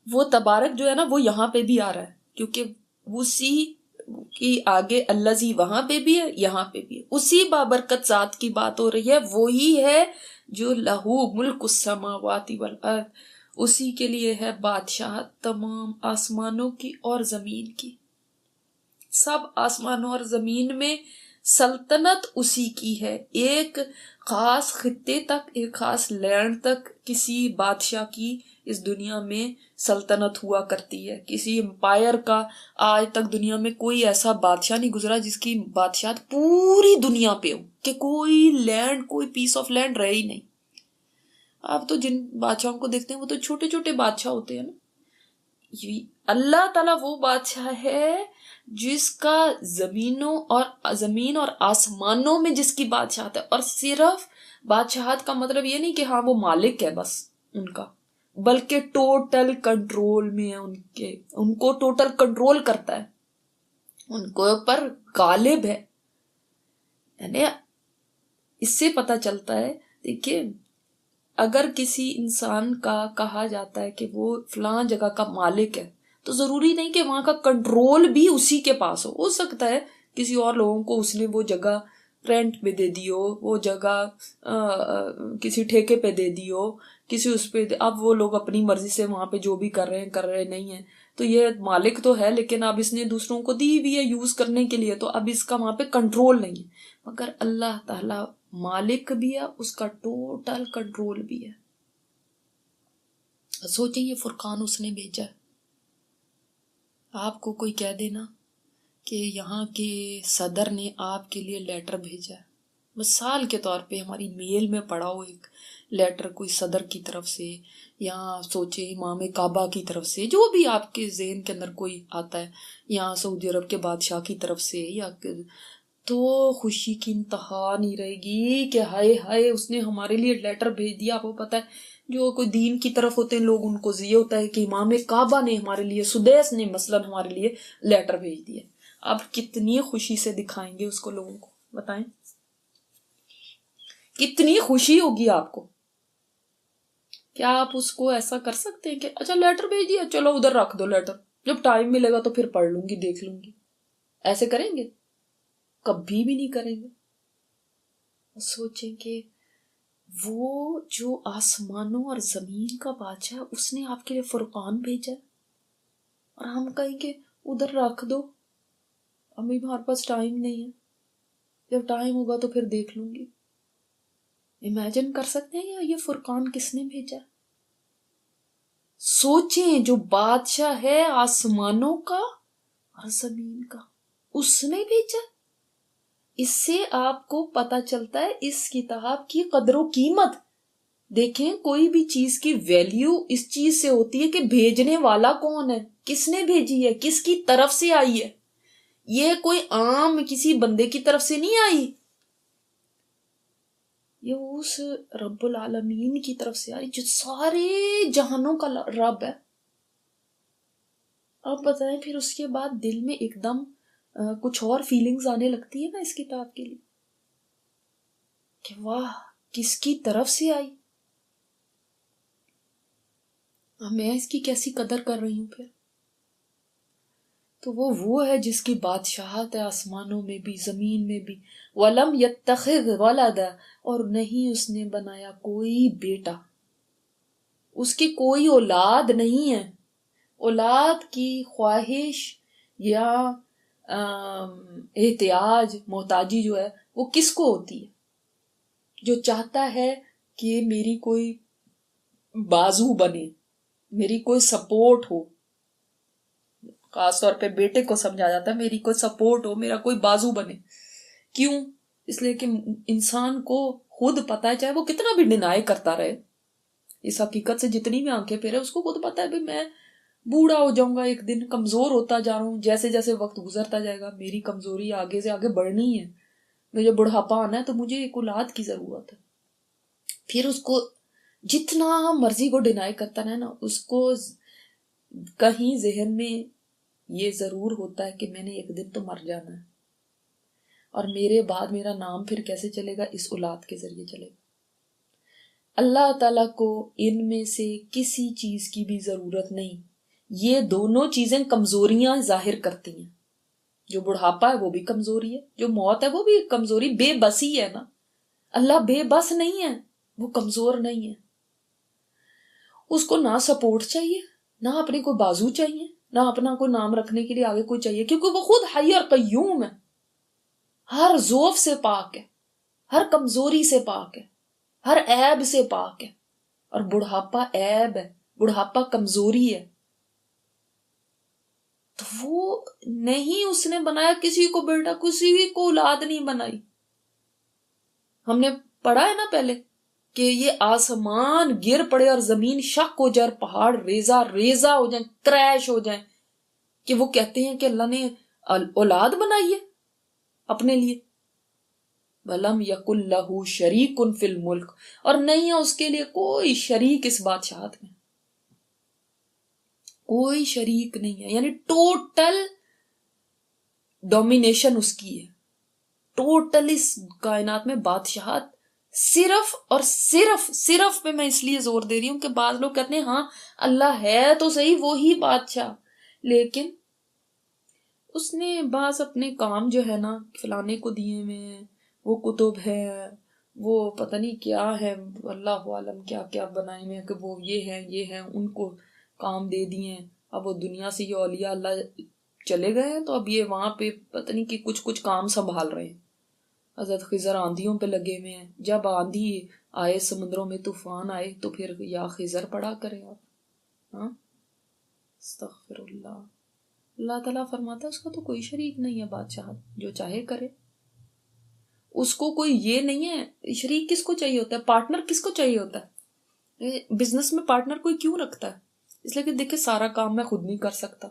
Speaker 1: وہ تبارک جو ہے نا وہ یہاں پہ بھی آ رہا ہے، کیونکہ اسی کی آگے الذی وہاں پہ بھی ہے یہاں پہ بھی ہے، اسی بابرکت ذات کی بات ہو رہی ہے، وہی ہے جو لہو ملک السماوات والارض، اسی کے لیے ہے بادشاہت تمام آسمانوں کی اور زمین کی، سب آسمانوں اور زمین میں سلطنت اسی کی ہے۔ ایک خاص خطے تک، ایک خاص لینڈ تک کسی بادشاہ کی اس دنیا میں سلطنت ہوا کرتی ہے، کسی امپائر کا آج تک دنیا میں کوئی ایسا بادشاہ نہیں گزرا جس کی بادشاہت پوری دنیا پہ ہو، کہ کوئی لینڈ، کوئی پیس آف لینڈ رہے ہی نہیں۔ آپ تو جن بادشاہوں کو دیکھتے ہیں وہ تو چھوٹے چھوٹے بادشاہ ہوتے ہیں نا، اللہ تعالیٰ وہ بادشاہ ہے جس کا زمین اور آسمانوں میں جس کی بادشاہت ہے، اور صرف بادشاہت کا مطلب یہ نہیں کہ ہاں وہ مالک ہے بس ان کا، بلکہ ٹوٹل کنٹرول میں ہے، ان کو ٹوٹل کنٹرول کرتا ہے، ان کو پر غالب ہے۔ یعنی اس سے پتہ چلتا ہے، دیکھیے اگر کسی انسان کا کہا جاتا ہے کہ وہ فلاں جگہ کا مالک ہے، تو ضروری نہیں کہ وہاں کا کنٹرول بھی اسی کے پاس ہو سکتا ہے کسی اور لوگوں کو اس نے وہ جگہ رینٹ پہ دے دی ہو، وہ جگہ کسی ٹھیکے پہ دے دی ہو، کسی اس پہ، اب وہ لوگ اپنی مرضی سے وہاں پہ جو بھی کر رہے نہیں ہیں، تو یہ مالک تو ہے لیکن اب اس نے دوسروں کو دی ہوئی ہے یوز کرنے کے لیے، تو اب اس کا وہاں پہ کنٹرول نہیں ہے۔ مگر اللہ تعالیٰ مالک بھی ہے، اس کا ٹوٹل کنٹرول بھی ہے۔ سوچیں یہ فرقان اس نے بھیجا ہے۔ آپ کو کوئی کہہ دینا کہ یہاں کے صدر نے آپ کے لیے لیٹر بھیجا ہے، مثال کے طور پہ ہماری میل میں پڑا ہو ایک لیٹر کوئی صدر کی طرف سے، یا سوچے امام کعبہ کی طرف سے، جو بھی آپ کے ذہن کے اندر کوئی آتا ہے، یا سعودی عرب کے بادشاہ کی طرف سے، یا تو خوشی کی انتہا نہیں رہے گی کہ ہائے ہائے اس نے ہمارے لیے لیٹر بھیج دیا۔ آپ کو پتہ ہے جو کوئی دین کی طرف ہوتے ہیں لوگ، ان کو یہ ہوتا ہے کہ امام کعبہ نے ہمارے لیے، سدیس نے مثلاً ہمارے لیے لیٹر بھیج دیا۔ اب کتنی خوشی سے دکھائیں گے اس کو لوگوں کو، بتائیں کتنی خوشی ہوگی آپ کو۔ کیا آپ اس کو ایسا کر سکتے ہیں کہ اچھا لیٹر بھیج دیا چلو ادھر رکھ دو لیٹر، جب ٹائم ملے گا تو پھر پڑھ لوں گی دیکھ لوں گی؟ ایسے کریں گے؟ کبھی بھی نہیں کریں گے۔ سوچیں کہ وہ جو آسمانوں اور زمین کا بادشاہ، اس نے آپ کے لیے فرقان بھیجا ہے، اور ہم کہیں کہ ادھر رکھ دو، ابھی ہمارے پاس ٹائم نہیں ہے، جب ٹائم ہوگا تو پھر دیکھ لوں گی۔ امیجن کر سکتے ہیں یہ فرقان کس نے بھیجا؟ سوچیں جو بادشاہ ہے آسمانوں کا اور زمین کا، اس نے بھیجا۔ اس سے آپ کو پتا چلتا ہے اس کتاب کی قدر و قیمت۔ دیکھیں کوئی بھی چیز کی ویلیو اس چیز سے ہوتی ہے کہ بھیجنے والا کون ہے، کس نے بھیجی ہے، کس کی طرف سے آئی ہے۔ یہ کوئی عام کسی بندے کی طرف سے نہیں آئی، یہ اس رب العالمین کی طرف سے آئی جو سارے جہانوں کا رب ہے۔ آپ بتائیں پھر اس کے بعد دل میں ایک دم کچھ اور فیلنگز آنے لگتی ہے نا اس کتاب کے لیے، کہ واہ کس کی طرف سے آئی، میں اس کی کیسی قدر کر رہی ہوں پھر۔ تو وہ ہے جس کی بادشاہت ہے آسمانوں میں بھی زمین میں بھی۔ وَلَمْ يَتَّخِذْ وَلَدًا، اور نہیں اس نے بنایا کوئی بیٹا، اس کی کوئی اولاد نہیں ہے۔ اولاد کی خواہش یا احتیاج، محتاجی جو ہے وہ کس کو ہوتی ہے؟ جو چاہتا ہے کہ میری کوئی بازو بنے، میری کوئی سپورٹ ہو، خاص طور پہ بیٹے کو سمجھا جاتا ہے میری کوئی سپورٹ ہو، میرا کوئی بازو بنے. کیوں؟ اس لیے کہ انسان کو خود پتا ہے، چاہے وہ کتنا بھی ڈینائی کرتا رہے، اس حقیقت سے جتنی بھی آنکھیں پھیرے، اس کو خود پتا ہے میں بوڑھا ہو جاؤں گا ایک دن، کمزور ہوتا جا رہا ہوں، جیسے جیسے وقت گزرتا جائے گا میری کمزوری آگے سے آگے بڑھنی ہے، مجھے بڑھاپا آنا ہے، تو مجھے ایک اولاد کی ضرورت ہے. پھر اس کو جتنا مرضی وہ ڈینائی کرتا رہے نا، اس کو کہیں ذہن میں یہ ضرور ہوتا ہے کہ میں نے ایک دن تو مر جانا ہے، اور میرے بعد میرا نام پھر کیسے چلے گا؟ اس اولاد کے ذریعے چلے گا. اللہ تعالیٰ کو ان میں سے کسی چیز کی بھی ضرورت نہیں. یہ دونوں چیزیں کمزوریاں ظاہر کرتی ہیں. جو بڑھاپا ہے وہ بھی کمزوری ہے، جو موت ہے وہ بھی کمزوری، بے بسی ہے نا. اللہ بے بس نہیں ہے، وہ کمزور نہیں ہے. اس کو نہ سپورٹ چاہیے، نہ اپنے کوئی بازو چاہیے، نہ اپنا کوئی نام رکھنے کے لیے آگے کوئی چاہیے، کیونکہ وہ خود حی اور قیوم ہے، ہر ضعف سے پاک ہے، ہر کمزوری سے پاک ہے، ہر عیب سے پاک ہے. اور بڑھاپا عیب ہے، بڑھاپا کمزوری ہے. تو وہ نہیں، اس نے بنایا کسی کو بیٹا، کسی کو اولاد نہیں بنائی. ہم نے پڑھا ہے نا پہلے کہ یہ آسمان گر پڑے اور زمین شق ہو جائے اور پہاڑ ریزہ ریزہ ہو جائیں، کریش ہو جائیں، کہ وہ کہتے ہیں کہ اللہ نے اولاد بنائی ہے اپنے لیے. وَلَمْ يَكُنْ لَهُ شَرِيكٌ فِي الْمُلْكِ، اور نہیں ہے اس کے لیے کوئی شریک اس بادشاہت میں، کوئی شریک نہیں ہے. یعنی ٹوٹل ڈومینیشن اس کی ہے، ٹوٹل اس کائنات میں بادشاہت صرف اور صرف پہ میں اس لیے زور دے رہی ہوں کہ بعض لوگ کہتے ہیں ہاں اللہ ہے تو صحیح وہی بادشاہ، لیکن اس نے بعض اپنے کام جو ہے نا فلانے کو دیے میں، وہ کتب ہے، وہ پتہ نہیں کیا ہے، اللہ عالم کیا کیا بنائے میں کہ وہ یہ ہیں ان کو کام دے دیے. اب وہ دنیا سے یہ اولیاء اللہ چلے گئے ہیں، تو اب یہ وہاں پہ پتہ نہیں کہ کچھ کام سنبھال رہے ہیں. حضرت خضر آندھیوں پہ لگے ہوئے ہیں، جب آندھی آئے، سمندروں میں طوفان آئے، تو پھر یا خضر پڑھا کریں آپ. ہاں استغفر اللہ. اللہ تعالیٰ فرماتا ہے اس کا تو کوئی شریک نہیں ہے بادشاہت، جو چاہے کرے. اس کو کوئی یہ نہیں ہے. شریک کس کو چاہیے ہوتا ہے؟ پارٹنر کس کو چاہیے ہوتا ہے؟ بزنس میں پارٹنر کوئی کیوں رکھتا ہے؟ اس لیے کہ دیکھیں سارا کام میں خود نہیں کر سکتا،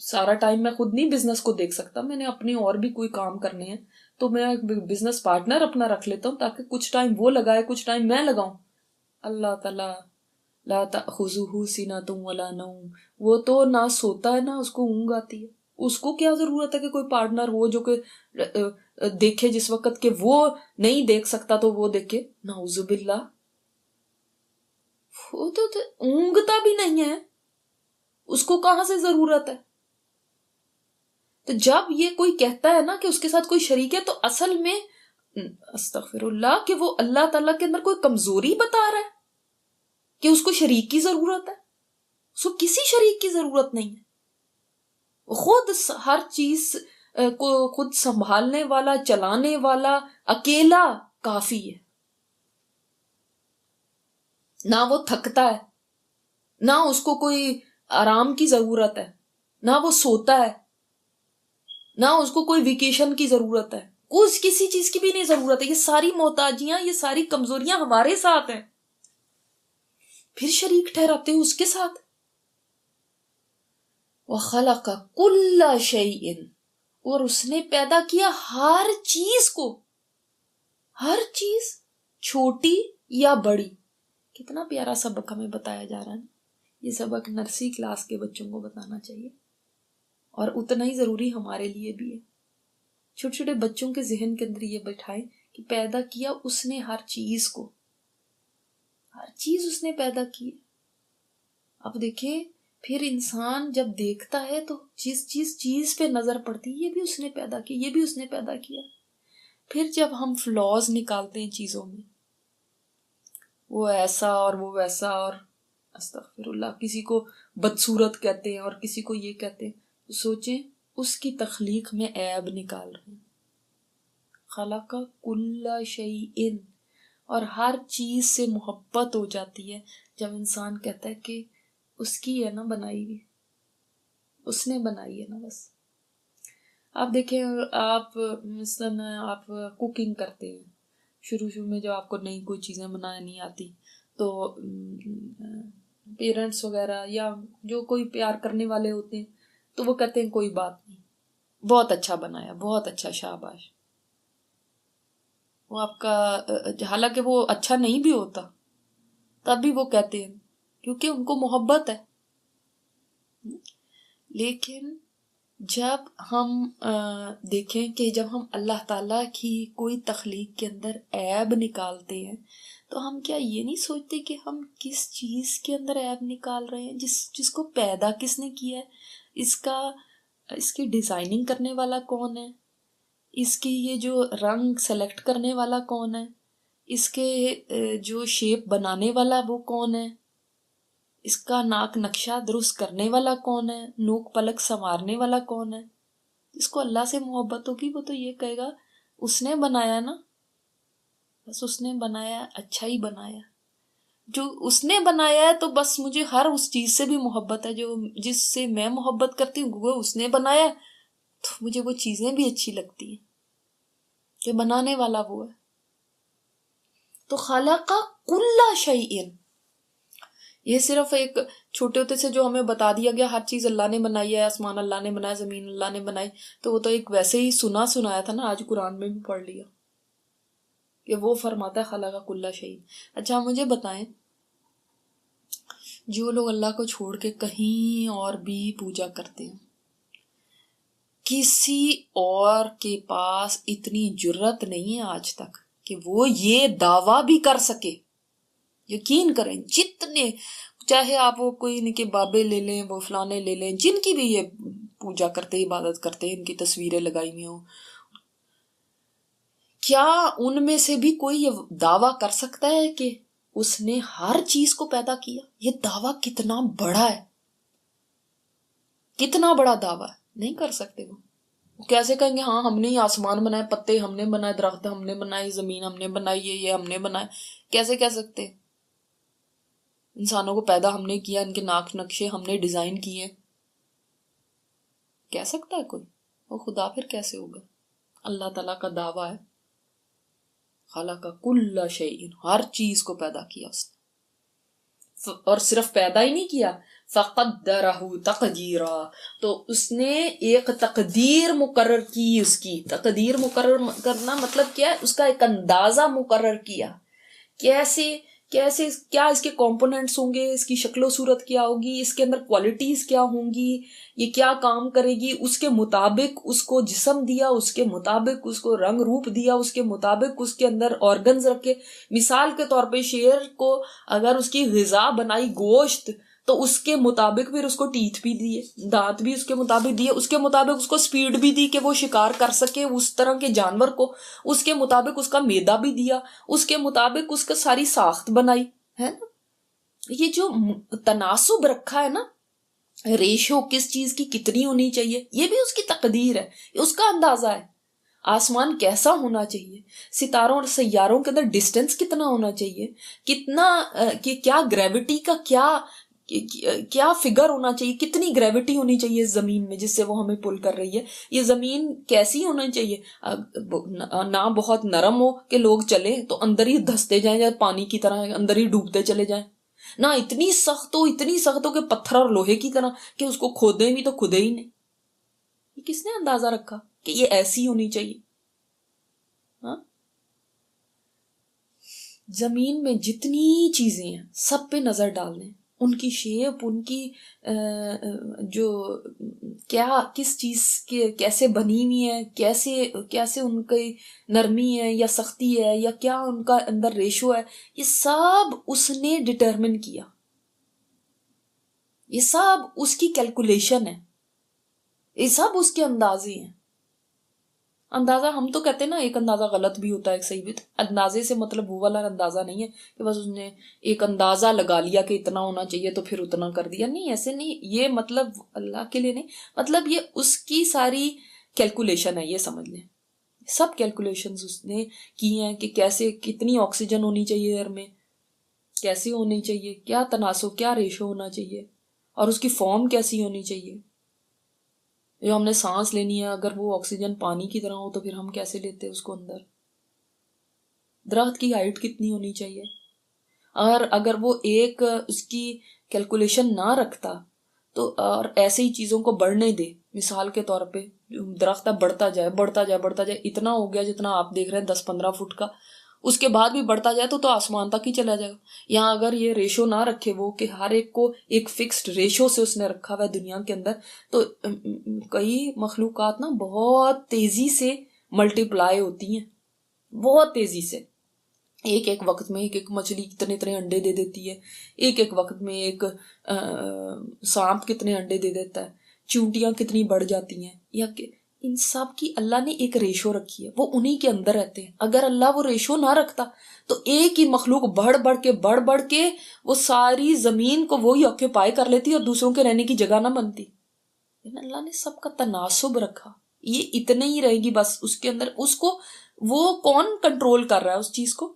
Speaker 1: سارا ٹائم میں خود نہیں بزنس کو دیکھ سکتا، میں نے اپنے اور بھی کوئی کام کرنے ہیں، تو میں بزنس پارٹنر اپنا رکھ لیتا ہوں تاکہ کچھ ٹائم وہ لگائے، کچھ ٹائم میں لگاؤں. اللہ تعالیٰ لا تأخذہ سنۃ ولا نوم، وہ تو نہ سوتا ہے نہ اس کو اونگ آتی ہے. اس کو کیا ضرورت ہے کہ کوئی پارٹنر ہو جو کہ دیکھے جس وقت کہ وہ نہیں دیکھ سکتا تو وہ دیکھے. نعوذ باللہ، وہ تو اونگتا بھی نہیں ہے، اس کو کہاں سے ضرورت ہے؟ تو جب یہ کوئی کہتا ہے نا کہ اس کے ساتھ کوئی شریک ہے، تو اصل میں استغفر اللہ کہ وہ اللہ تعالیٰ کے اندر کوئی کمزوری بتا رہا ہے کہ اس کو شریک کی ضرورت ہے. اس کو کسی شریک کی ضرورت نہیں ہے. خود ہر چیز کو خود سنبھالنے والا، چلانے والا، اکیلا کافی ہے. نہ وہ تھکتا ہے، نہ اس کو کوئی آرام کی ضرورت ہے، نہ وہ سوتا ہے، نہ اس کو کوئی ویکیشن کی ضرورت ہے، کسی چیز کی بھی نہیں ضرورت ہے. یہ ساری محتاجیاں، یہ ساری کمزوریاں ہمارے ساتھ ہیں، پھر شریک ٹھہراتے ہیں اس کے ساتھ. وَخَلَقَ كُلَّ شَيْءٍ، اور اس نے پیدا کیا ہر چیز کو، ہر چیز چھوٹی یا بڑی. کتنا پیارا سبق ہمیں بتایا جا رہا ہے. یہ سبق نرسری کلاس کے بچوں کو بتانا چاہیے، اور اتنا ہی ضروری ہمارے لیے بھی ہے. چھوٹے چھوٹے بچوں کے ذہن کے اندر یہ بٹھائیں کہ پیدا کیا اس نے ہر چیز کو، ہر چیز اس نے پیدا کی. اب دیکھیں پھر انسان جب دیکھتا ہے تو جس چیز پہ نظر پڑتی ہے یہ بھی اس نے پیدا کی، یہ بھی اس نے پیدا کیا. پھر جب ہم فلاز نکالتے ہیں چیزوں میں، وہ ایسا اور وہ ویسا، اور استغفر اللہ کسی کو بدصورت کہتے ہیں اور کسی کو یہ کہتے ہیں، تو سوچیں اس کی تخلیق میں عیب نکال رہے ہیں. خلق کل شیء، اور ہر چیز سے محبت ہو جاتی ہے جب انسان کہتا ہے کہ اس کی ہے نا بنائی ہوئی، اس نے بنائی ہے نا بس. آپ دیکھیں آپ مثلاً آپ کوکنگ کرتے ہیں، شروع میں جب آپ کو نئی کوئی چیزیں بنانا نہیں آتی تو پیرنٹس وغیرہ یا جو کوئی پیار کرنے والے ہوتے ہیں تو وہ کہتے ہیں کوئی بات نہیں، بہت اچھا بنایا، بہت اچھا، شاباش. وہ آپ کا حالانکہ وہ اچھا نہیں بھی ہوتا تب بھی وہ کہتے ہیں کیونکہ ان کو محبت ہے. لیکن جب ہم دیکھیں کہ جب ہم اللہ تعالیٰ کی کوئی تخلیق کے اندر عیب نکالتے ہیں تو ہم کیا یہ نہیں سوچتے کہ ہم کس چیز کے اندر عیب نکال رہے ہیں؟ جس کو پیدا کس نے کیا ہے، اس کی ڈیزائننگ کرنے والا کون ہے، اس کی یہ جو رنگ سلیکٹ کرنے والا کون ہے، اس کے جو شیپ بنانے والا وہ کون ہے، اس کا ناک نقشہ درست کرنے والا کون ہے، نوک پلک سنوارنے والا کون ہے. جس کو اللہ سے محبت ہوگی وہ تو یہ کہے گا اس نے بنایا نا، بس اس نے بنایا، اچھا ہی بنایا. جو اس نے بنایا ہے تو بس مجھے ہر اس چیز سے بھی محبت ہے جو جس سے میں محبت کرتی ہوں، وہ اس نے بنایا تو مجھے وہ چیزیں بھی اچھی لگتی ہیں کہ بنانے والا وہ ہے. تو خلق کل شیء، یہ صرف ایک چھوٹے ہوتے سے جو ہمیں بتا دیا گیا ہر چیز اللہ نے بنائی ہے، آسمان اللہ نے بنایا، زمین اللہ نے بنائی، تو وہ تو ایک ویسے ہی سنایا تھا نا، آج قرآن میں بھی پڑھ لیا کہ وہ فرماتا ہے خلق کل شیء. اچھا مجھے بتائیں، جو لوگ اللہ کو چھوڑ کے کہیں اور بھی پوجا کرتے ہیں، کسی اور کے پاس اتنی جرت نہیں ہے آج تک کہ وہ یہ دعویٰ بھی کر سکے. یقین کریں جتنے، چاہے آپ وہ کوئی ان کے بابے لے لیں، وہ فلانے لے لیں، جن کی بھی یہ پوجا کرتے، عبادت کرتے، ان کی تصویریں لگائی ہوئی ہوں، کیا ان میں سے بھی کوئی یہ دعویٰ کر سکتا ہے کہ اس نے ہر چیز کو پیدا کیا؟ یہ دعویٰ کتنا بڑا ہے، کتنا بڑا دعویٰ ہے. نہیں کر سکتے. وہ کیسے کہیں گے ہاں ہم نے ہی آسمان بنائے، پتے ہم نے بنائے، درخت ہم نے بنائے، زمین ہم نے بنائی، یہ ہم نے بنائے؟ کیسے کہہ سکتے؟ انسانوں کو پیدا ہم نے کیا، ان کے ناک نقشے ہم نے ڈیزائن کیے. کہہ سکتا ہے کوئی؟ وہ خدا پھر کیسے ہوگا؟ اللہ تعالیٰ کا دعویٰ ہے خلق کل شیء، ہر چیز کو پیدا کیا اس نے، اور صرف پیدا ہی نہیں کیا، فقدرہ تقدیرا، تو اس نے ایک تقدیر مقرر کی. اس کی تقدیر مقرر کرنا مطلب کیا ہے؟ اس کا ایک اندازہ مقرر کیا. کیسے کیا اس کے کمپوننٹس ہوں گے، اس کی شکل و صورت کیا ہوگی، اس کے اندر کوالٹیز کیا ہوں گی، یہ کیا کام کرے گی، اس کے مطابق اس کو جسم دیا، اس کے مطابق اس کو رنگ روپ دیا، اس کے مطابق اس کے اندر آرگنز رکھے. مثال کے طور پہ شیر کو اگر اس کی غذا بنائی گوشت تو اس کے مطابق پھر اس کو ٹیتھ بھی دیے، دانت بھی اس کے مطابق دیے، اس کے مطابق اس کو سپیڈ بھی دی کہ وہ شکار کر سکے اس طرح کے جانور کو، اس کے مطابق اس کا میدا بھی دیا، اس کے مطابق اس کا ساری ساخت بنائی ہے نا. یہ جو تناسب رکھا ہے نا، ریشو کس چیز کی کتنی ہونی چاہیے، یہ بھی اس کی تقدیر ہے، اس کا اندازہ ہے. آسمان کیسا ہونا چاہیے، ستاروں اور سیاروں کے اندر ڈسٹینس کتنا ہونا چاہیے، کتنا کہ کیا گریوٹی کا کیا فگر ہونا چاہیے، کتنی گریوٹی ہونی چاہیے زمین میں جس سے وہ ہمیں پل کر رہی ہے. یہ زمین کیسی ہونی چاہیے، نہ بہت نرم ہو کہ لوگ چلیں تو اندر ہی دھستے جائیں یا پانی کی طرح اندر ہی ڈوبتے چلے جائیں، نہ اتنی سخت ہو کہ پتھر اور لوہے کی طرح کہ اس کو کھودیں بھی تو کھدے ہی نہیں. یہ کس نے اندازہ رکھا کہ یہ ایسی ہونی چاہیے؟ ہاں، زمین میں جتنی چیزیں ہیں سب پہ نظر ڈال لیں، ان کی شیپ، ان کی جو کیا کس چیز کے کیسے بنی ہوئی ہے، کیسے ان کی نرمی ہے یا سختی ہے یا کیا ان کا اندر ریشو ہے، یہ سب اس نے ڈٹرمن کیا، یہ سب اس کی کیلکولیشن ہے، یہ سب اس کے اندازے ہیں. اندازہ ہم تو کہتے ہیں نا ایک اندازہ غلط بھی ہوتا ہے ایک صحیح بھی. اندازے سے مطلب وہ والا اندازہ نہیں ہے کہ بس اس نے ایک اندازہ لگا لیا کہ اتنا ہونا چاہیے تو پھر اتنا کر دیا. نہیں، ایسے نہیں. یہ مطلب اللہ کے لیے نہیں، مطلب یہ اس کی ساری کیلکولیشن ہے، یہ سمجھ لیں. سب کیلکولیشنز اس نے کی ہیں کہ کیسے کتنی آکسیجن ہونی چاہیے ایئر میں، کیسے ہونی چاہیے، کیا تناسب، کیا ریشو ہونا چاہیے، اور اس کی فارم کیسی ہونی چاہیے. جو ہم نے سانس لینی ہے اگر وہ آکسیجن پانی کی طرح ہو تو پھر ہم کیسے لیتے اس کو اندر؟ درخت کی ہائٹ کتنی ہونی چاہیے؟ اگر وہ ایک اس کی کیلکولیشن نہ رکھتا تو اور ایسے ہی چیزوں کو بڑھنے دے، مثال کے طور پہ درخت اب بڑھتا جائے بڑھتا جائے بڑھتا جائے، اتنا ہو گیا جتنا آپ دیکھ رہے ہیں 10-15 فٹ کا، اس کے بعد بھی بڑھتا جائے تو آسمان تک ہی چلا جائے گا. یہاں اگر یہ ریشو نہ رکھے وہ کہ ہر ایک کو ایک فکسڈ ریشو سے اس نے رکھا ہوا ہے دنیا کے اندر، تو کئی مخلوقات نا بہت تیزی سے ملٹیپلائی ہوتی ہیں، بہت تیزی سے. ایک ایک وقت میں ایک مچھلی کتنے اتنے انڈے دے دیتی ہے، ایک وقت میں ایک سانپ کتنے انڈے دے دیتا ہے، چونٹیاں کتنی بڑھ جاتی ہیں. یا کہ ان سب کی اللہ نے ایک ریشو رکھی ہے، وہ انہی کے اندر رہتے ہیں. اگر اللہ وہ ریشو نہ رکھتا تو ایک ہی مخلوق بڑھ بڑھ کے وہ ساری زمین کو وہی آکوپائی کر لیتی اور دوسروں کے رہنے کی جگہ نہ بنتی. لیکن اللہ نے سب کا تناسب رکھا، یہ اتنے ہی رہے گی بس. اس کے اندر اس کو وہ کون کنٹرول کر رہا ہے؟ اس چیز کو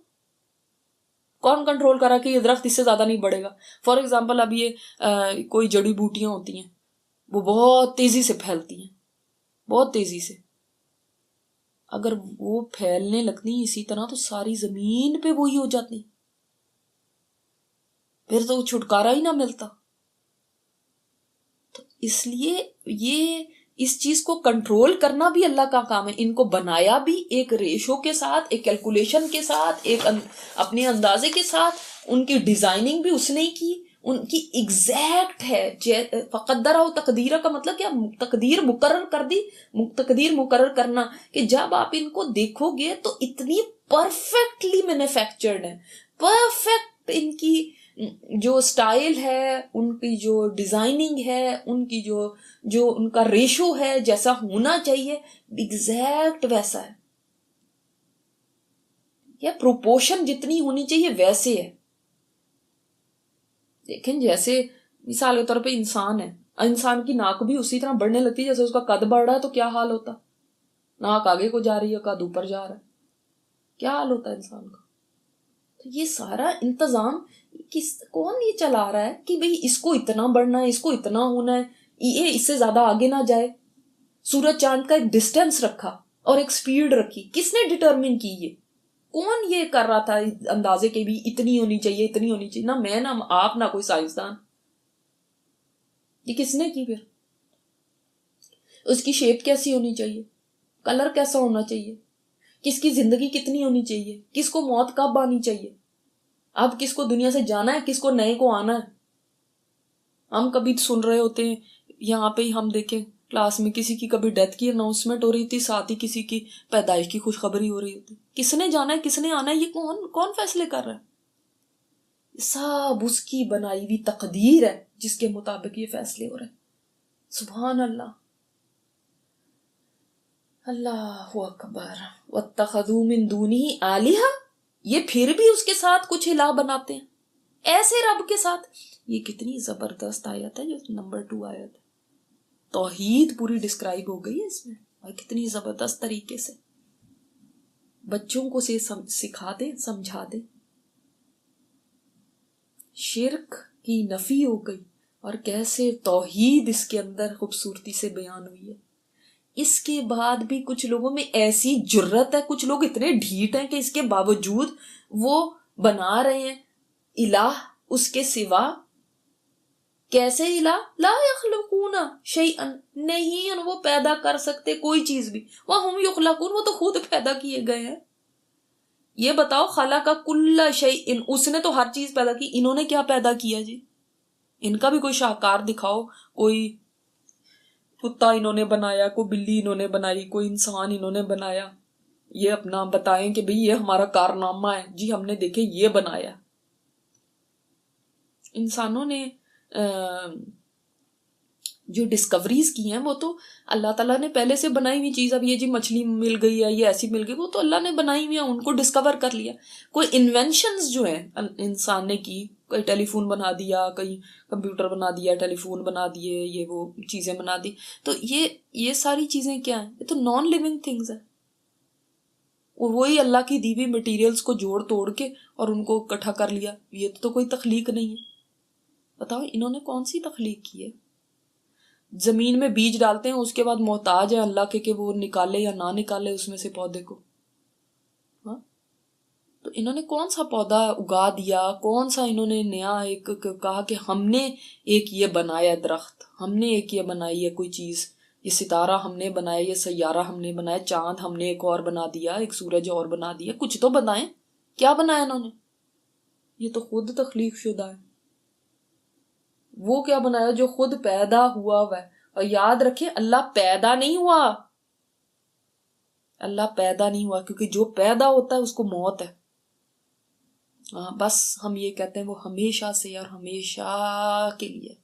Speaker 1: کون کنٹرول کر رہا ہے کہ یہ درخت اس سے زیادہ نہیں بڑھے گا؟ فار ایگزامپل اب یہ کوئی جڑی بوٹیاں ہوتی ہیں، وہ بہت تیزی سے پھیلتی ہیں، بہت تیزی سے. اگر وہ پھیلنے لگتی اسی طرح تو ساری زمین پہ وہی ہو جاتی، پھر تو چھٹکارا ہی نہ ملتا. تو اس لیے یہ اس چیز کو کنٹرول کرنا بھی اللہ کا کام ہے. ان کو بنایا بھی ایک ریشو کے ساتھ، ایک کیلکولیشن کے ساتھ، ایک اپنے اندازے کے ساتھ. ان کی ڈیزائننگ بھی اس نے ہی کی، ان کی ایگزیکٹ ہے. فقدرہ و تقدیرہ کا مطلب کیا؟ تقدیر مقرر کر دی. تقدیر مقرر کرنا کہ جب آپ ان کو دیکھو گے تو اتنی پرفیکٹلی مینوفیکچرڈ ہے، پرفیکٹ ان کی جو سٹائل ہے، ان کی جو ڈیزائننگ ہے، ان کی جو ان کا ریشو ہے جیسا ہونا چاہیے ایگزیکٹ ویسا ہے. یا پروپورشن جتنی ہونی چاہیے ویسے ہے. لیکن جیسے مثال کے طور پہ انسان ہے، انسان کی ناک بھی اسی طرح بڑھنے لگتی ہے جیسے اس کا قد بڑھ رہا ہے. تو کیا حال ہوتا؟ ناک آگے کو جا رہی ہے، قد اوپر جا رہا ہے، کیا حال ہوتا ہے انسان کا؟ تو یہ سارا انتظام کون یہ چلا رہا ہے کہ بھئی اس کو اتنا بڑھنا ہے، اس کو اتنا ہونا ہے، یہ اس سے زیادہ آگے نہ جائے. سورج چاند کا ایک ڈسٹینس رکھا اور ایک سپیڈ رکھی، کس نے ڈٹرمن کی؟ یہ کون یہ کر رہا تھا اندازے کے بھی اتنی ہونی چاہیے اتنی ہونی چاہیے؟ نہ میں نہ آپ نہ کوئی سائنسدان. یہ کس نے کی؟ پھر اس کی شیپ کیسی ہونی چاہیے، کلر کیسا ہونا چاہیے، کس کی زندگی کتنی ہونی چاہیے، کس کو موت کب آنی چاہیے، اب کس کو دنیا سے جانا ہے، کس کو نئے کو آنا ہے. ہم کبھی سن رہے ہوتے ہیں یہاں پہ ہی، ہم دیکھیں کلاس میں کسی کی کبھی ڈیتھ کی اناؤنسمنٹ ہو رہی تھی، ساتھ ہی کسی کی پیدائش کی خوشخبری ہو رہی ہوتی. کس نے جانا ہے، کس نے آنا ہے، یہ کون فیصلے کر رہا ہے؟ سب اس کی بنائی ہوئی تقدیر ہے جس کے مطابق یہ فیصلے ہو رہے ہیں. سبحان اللہ، اللہ اکبر. واتخذوا من دونه آلہہ، یہ پھر بھی اس کے ساتھ کچھ الہ بناتے ہیں ایسے رب کے ساتھ. یہ کتنی زبردست آیت ہے جو نمبر 2 آیت ہے. توحید پوری ڈسکرائب ہو گئی ہے اس میں، اور کتنی زبردست طریقے سے بچوں کو سکھا دے، سمجھا دے. شرک کی نفی ہو گئی اور کیسے توحید اس کے اندر خوبصورتی سے بیان ہوئی ہے. اس کے بعد بھی کچھ لوگوں میں ایسی جرت ہے، کچھ لوگ اتنے ڈھیٹ ہیں کہ اس کے باوجود وہ بنا رہے ہیں الہ اس کے سوا. کیسے الہ؟ لا یخلقون شیئا، نہیں وہ پیدا کر سکتے کوئی چیز بھی. وہم یخلقون، وہ تو خود پیدا کیے گئے ہیں. یہ بتاؤ، خلق کل شیء، اس نے تو ہر چیز پیدا کی، انہوں نے کیا پیدا کیا جی؟ ان کا بھی کوئی شاہکار دکھاؤ. کوئی کتا انہوں نے بنایا، کوئی بلی انہوں نے بنائی، کوئی انسان انہوں نے بنایا. یہ اپنا بتائیں کہ بھئی یہ ہمارا کارنامہ ہے جی، ہم نے دیکھے یہ بنایا. انسانوں نے جو ڈسکوریز کی ہیں وہ تو اللہ تعالیٰ نے پہلے سے بنائی ہوئی چیز. اب یہ جی مچھلی مل گئی ہے، یہ ایسی مل گئی، وہ تو اللہ نے بنائی ہوئی ہیں، ان کو ڈسکور کر لیا. کوئی انوینشنز جو ہیں انسان نے کی، کوئی ٹیلی فون بنا دیا، کوئی کمپیوٹر بنا دیا، ٹیلی فون بنا دیے، یہ وہ چیزیں بنا دی. تو یہ ساری چیزیں کیا ہیں؟ یہ تو نان لیونگ تھنگز ہیں. وہی اللہ کی دی ہوئی مٹیریلز کو جوڑ توڑ کے اور ان کو اکٹھا کر لیا. یہ تو کوئی تخلیق نہیں ہے. بتاؤ انہوں نے کون سی تخلیق کی ہے؟ زمین میں بیج ڈالتے ہیں، اس کے بعد محتاج ہے اللہ کے کہ وہ نکالے یا نہ نکالے اس میں سے پودے کو. ہاں تو انہوں نے کون سا پودا اگا دیا، کون سا انہوں نے نیا ایک کہا کہ ہم نے ایک یہ بنایا درخت، ہم نے ایک یہ بنائی ہے کوئی چیز، یہ ستارہ ہم نے بنایا، یہ سیارہ ہم نے بنایا، چاند ہم نے ایک اور بنا دیا، ایک سورج اور بنا دیا. کچھ تو بنائیں. کیا بنایا انہوں نے؟ یہ تو خود تخلیق شدہ ہے. وہ کیا بنایا جو خود پیدا ہوا ہے. اور یاد رکھیں اللہ پیدا نہیں ہوا، اللہ پیدا نہیں ہوا، کیونکہ جو پیدا ہوتا ہے اس کو موت ہے. ہاں بس ہم یہ کہتے ہیں وہ ہمیشہ سے اور ہمیشہ کے لیے.